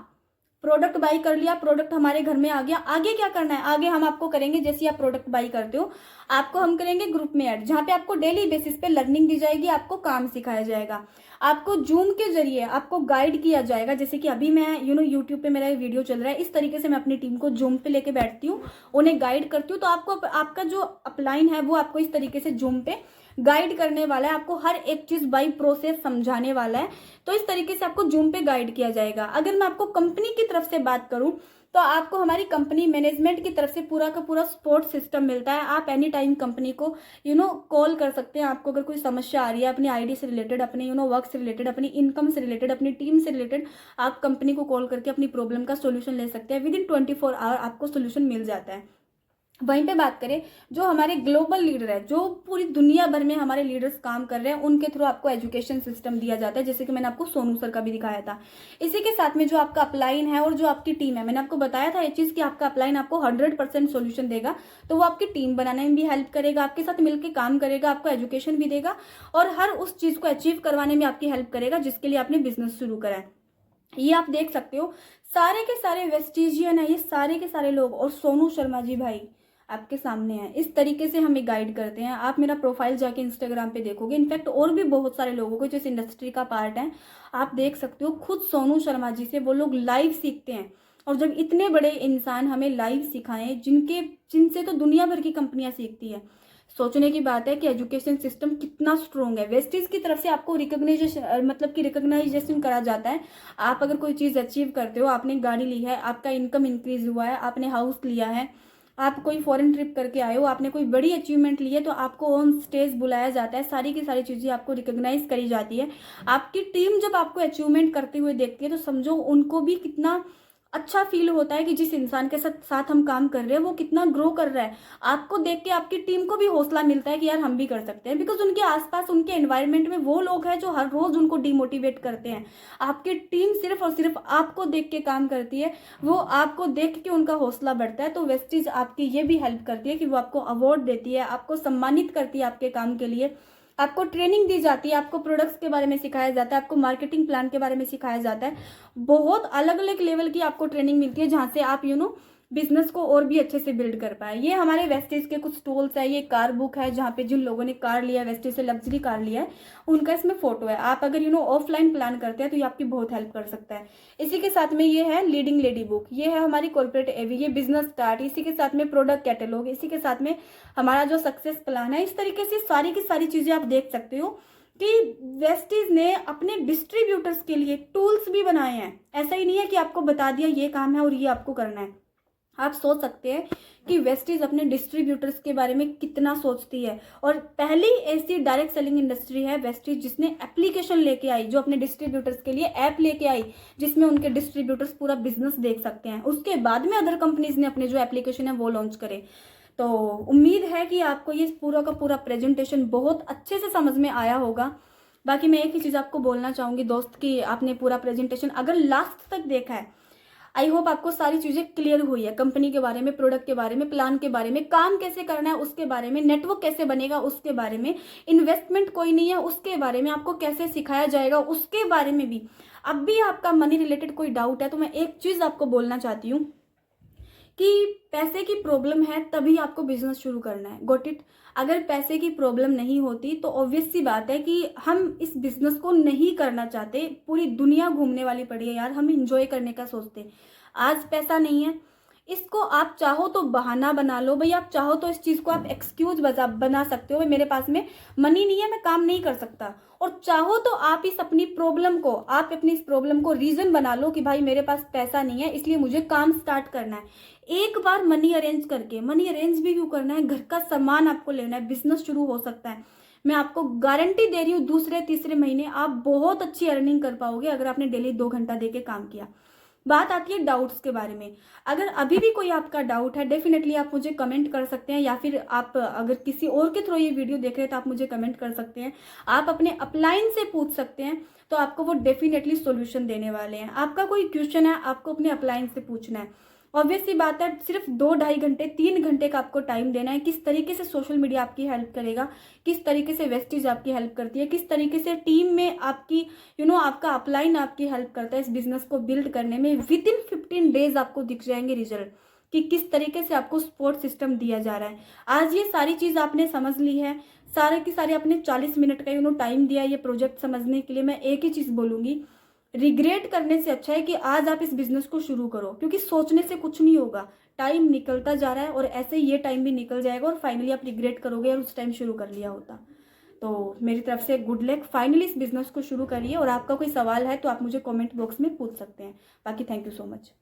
प्रोडक्ट बाई कर लिया, प्रोडक्ट हमारे घर में आ गया, आगे क्या करना है, आगे हम आपको करेंगे, जैसे आप प्रोडक्ट बाई करते हो आपको हम करेंगे ग्रुप में ऐड, जहाँ पे आपको डेली बेसिस पे लर्निंग दी जाएगी, आपको काम सिखाया जाएगा, आपको जूम के जरिए आपको गाइड किया जाएगा। जैसे कि अभी मैं यूट्यूब पे मेरा वीडियो चल रहा है, इस तरीके से मैं अपनी टीम को जूम पे लेके बैठती हूँ, उन्हें गाइड करती हूँ। तो आपको आपका जो अपलाइन है वो आपको इस तरीके से जूम पे गाइड करने वाला है, आपको हर एक चीज बाई प्रोसेस समझाने वाला है। तो इस तरीके से आपको जूम पे गाइड किया जाएगा। अगर मैं आपको कंपनी की तरफ से बात करूं तो आपको हमारी कंपनी मैनेजमेंट की तरफ से पूरा का पूरा सपोर्ट सिस्टम मिलता है। आप एनी टाइम कंपनी को कॉल कर सकते हैं। आपको अगर कोई समस्या आ रही है अपनी आईडी से रिलेटेड, अपने वर्क से रिलेटेड, अपनी इनकम से रिलेटेड, अपनी टीम से रिलेटेड, आप कंपनी को कॉल करके अपनी प्रॉब्लम का सोल्यूशन ले सकते हैं। विदिन 24 आवर आपको सोल्यूशन मिल जाता है। वहीं पे बात करें, जो हमारे ग्लोबल लीडर है, जो पूरी दुनिया भर में हमारे लीडर्स काम कर रहे हैं, उनके थ्रू आपको एजुकेशन सिस्टम दिया जाता है, जैसे कि मैंने आपको सोनू सर का भी दिखाया था। इसी के साथ में जो आपका अपलाइन है और जो आपकी टीम है, मैंने आपको बताया था ये चीज़ कि आपका अपलाइन आपको 100% सोल्यूशन देगा। तो वो आपकी टीम बनाने में भी हेल्प करेगा, आपके साथ मिलकर काम करेगा, आपको एजुकेशन भी देगा और हर उस चीज़ को अचीव करवाने में आपकी हेल्प करेगा जिसके लिए आपने बिजनेस शुरू करा है। ये आप देख सकते हो, सारे के सारे वेस्टिजियन है, ये सारे के सारे लोग, और सोनू शर्मा जी भाई आपके सामने है। इस तरीके से हमें गाइड करते हैं। आप मेरा प्रोफाइल जाके इंस्टाग्राम पे देखोगे, इनफैक्ट और भी बहुत सारे लोगों को जो इस इंडस्ट्री का पार्ट है, आप देख सकते हो। खुद सोनू शर्मा जी से वो लोग लाइव सीखते हैं। और जब इतने बड़े इंसान हमें लाइव सिखाएं, जिनसे तो दुनिया भर की कंपनियां सीखती है, सोचने की बात है कि एजुकेशन सिस्टम कितना स्ट्रोंग है। वेस्टीज की तरफ से आपको रिकॉग्नाइजेशन मतलब कि रिकॉग्नाइजेशन करा जाता है। आप अगर कोई चीज़ अचीव करते हो, आपने गाड़ी ली है, आपका इनकम इंक्रीज हुआ है, आपने हाउस लिया है, आप कोई फॉरेन ट्रिप करके आए हो, आपने कोई बड़ी अचीवमेंट ली है, तो आपको ऑन स्टेज बुलाया जाता है। सारी की सारी चीज़ें आपको रिकॉग्नाइज करी जाती है। आपकी टीम जब आपको अचीवमेंट करते हुए देखती है तो समझो उनको भी कितना अच्छा फील होता है कि जिस इंसान के साथ साथ हम काम कर रहे हैं वो कितना ग्रो कर रहा है। आपको देख के आपकी टीम को भी हौसला मिलता है कि यार हम भी कर सकते हैं, बिकॉज उनके आसपास उनके एनवायरनमेंट में वो लोग हैं जो हर रोज उनको डिमोटिवेट करते हैं। आपकी टीम सिर्फ और सिर्फ आपको देख के काम करती है, वो आपको देख के उनका हौसला बढ़ता है। तो वेस्टीज आपकी ये भी हेल्प करती है कि वो आपको अवार्ड देती है, आपको सम्मानित करती है आपके काम के लिए, आपको ट्रेनिंग दी जाती है, आपको प्रोडक्ट्स के बारे में सिखाया जाता है, आपको मार्केटिंग प्लान के बारे में सिखाया जाता है। बहुत अलग अलग लेवल की आपको ट्रेनिंग मिलती है जहाँ से आप बिजनेस को और भी अच्छे से बिल्ड कर पाए। ये हमारे वेस्टेज के कुछ टूल्स है। ये कार बुक है जहाँ पे जिन लोगों ने कार लिया, वेस्टेज से लग्जरी कार लिया है, उनका इसमें फोटो है। आप अगर ऑफलाइन प्लान करते हैं तो ये आपकी बहुत हेल्प कर सकता है। इसी के साथ में ये है लीडिंग लेडी बुक, ये है हमारी कॉर्पोरेट एवी, ये बिजनेस स्टार्ट, इसी के साथ में प्रोडक्ट कैटलॉग, इसी के साथ में हमारा जो सक्सेस प्लान है। इस तरीके से सारी की सारी चीजें आप देख सकते हो कि वेस्टीज ने अपने डिस्ट्रीब्यूटर्स के लिए टूल्स भी बनाए हैं। ऐसा ही नहीं है कि आपको बता दिया ये काम है और ये आपको करना है। आप सोच सकते हैं कि वेस्टीज अपने डिस्ट्रीब्यूटर्स के बारे में कितना सोचती है। और पहली ऐसी डायरेक्ट सेलिंग इंडस्ट्री है वेस्टीज जिसने एप्लीकेशन लेके आई, जो अपने डिस्ट्रीब्यूटर्स के लिए ऐप लेके आई, जिसमें उनके डिस्ट्रीब्यूटर्स पूरा बिजनेस देख सकते हैं। उसके बाद में अदर कंपनीज ने अपने जो एप्लीकेशन है वो लॉन्च करे। तो उम्मीद है कि आपको ये पूरा का पूरा प्रेजेंटेशन बहुत अच्छे से समझ में आया होगा। बाकी मैं एक ही चीज़ आपको बोलना चाहूँगी दोस्त कि आपने पूरा प्रेजेंटेशन अगर लास्ट तक देखा है, आई होप आपको सारी चीज़ें क्लियर हुई है। कंपनी के बारे में, प्रोडक्ट के बारे में, प्लान के बारे में, काम कैसे करना है उसके बारे में, नेटवर्क कैसे बनेगा उसके बारे में, इन्वेस्टमेंट कोई नहीं है उसके बारे में, आपको कैसे सिखाया जाएगा उसके बारे में भी। अब भी आपका मनी रिलेटेड कोई डाउट है तो मैं एक चीज़ आपको बोलना चाहती हूँ कि पैसे की प्रॉब्लम है तभी आपको बिजनेस शुरू करना है। Got it. अगर पैसे की प्रॉब्लम नहीं होती तो ऑब्वियस सी बात है कि हम इस बिजनेस को नहीं करना चाहते। पूरी दुनिया घूमने वाली पड़ी है यार, हम इंजॉय करने का सोचते। आज पैसा नहीं है, इसको आप चाहो तो बहाना बना लो भाई, आप चाहो तो इस चीज को आप एक्सक्यूज बना सकते हो, भाई मेरे पास में मनी नहीं है, मैं काम नहीं कर सकता। और चाहो तो आप अपनी इस प्रॉब्लम को रीजन बना लो कि भाई मेरे पास पैसा नहीं है इसलिए मुझे काम स्टार्ट करना है। एक बार मनी अरेंज करके, मनी अरेंज भी क्यों करना है, घर का सामान आपको लेना है, बिजनेस शुरू हो सकता है। मैं आपको गारंटी दे रही हूँ दूसरे तीसरे महीने आप बहुत अच्छी अर्निंग कर पाओगे अगर आपने डेली 2 घंटा दे के काम किया। बात आती है डाउट्स के बारे में। अगर अभी भी कोई आपका डाउट है डेफिनेटली आप मुझे कमेंट कर सकते हैं, या फिर आप अगर किसी और के थ्रू ये वीडियो देख रहे हैं तो आप मुझे कमेंट कर सकते हैं। आप अपने अपलाइन से पूछ सकते हैं तो आपको वो डेफिनेटली सॉल्यूशन देने वाले हैं। आपका कोई क्वेश्चन है आपको अपने अपलाइन से पूछना है। ऑब्वियस सी बात है, सिर्फ 2-2.5 घंटे 3 घंटे का आपको टाइम देना है। किस तरीके से सोशल मीडिया आपकी हेल्प करेगा, किस तरीके से वेस्टीज आपकी हेल्प करती है, किस तरीके से टीम में आपकी आपका अपलाइन आपकी हेल्प करता है इस बिजनेस को बिल्ड करने में। विद इन 15 डेज आपको दिख जाएंगे रिजल्ट कि किस तरीके से आपको सपोर्ट सिस्टम दिया जा रहा है। आज ये सारी चीज़ आपने समझ ली है, सारे की सारे आपने 40 मिनट का टाइम दिया ये प्रोजेक्ट समझने के लिए। मैं एक ही चीज़ बोलूँगी, रिग्रेट करने से अच्छा है कि आज आप इस बिजनेस को शुरू करो, क्योंकि सोचने से कुछ नहीं होगा। टाइम निकलता जा रहा है और ऐसे ही ये टाइम भी निकल जाएगा और फाइनली आप रिग्रेट करोगे और उस टाइम शुरू कर लिया होता। तो मेरी तरफ से गुड लक, फाइनली इस बिजनेस को शुरू करिए। और आपका कोई सवाल है तो आप मुझे कमेंट बॉक्स में पूछ सकते हैं। बाकी थैंक यू सो मच।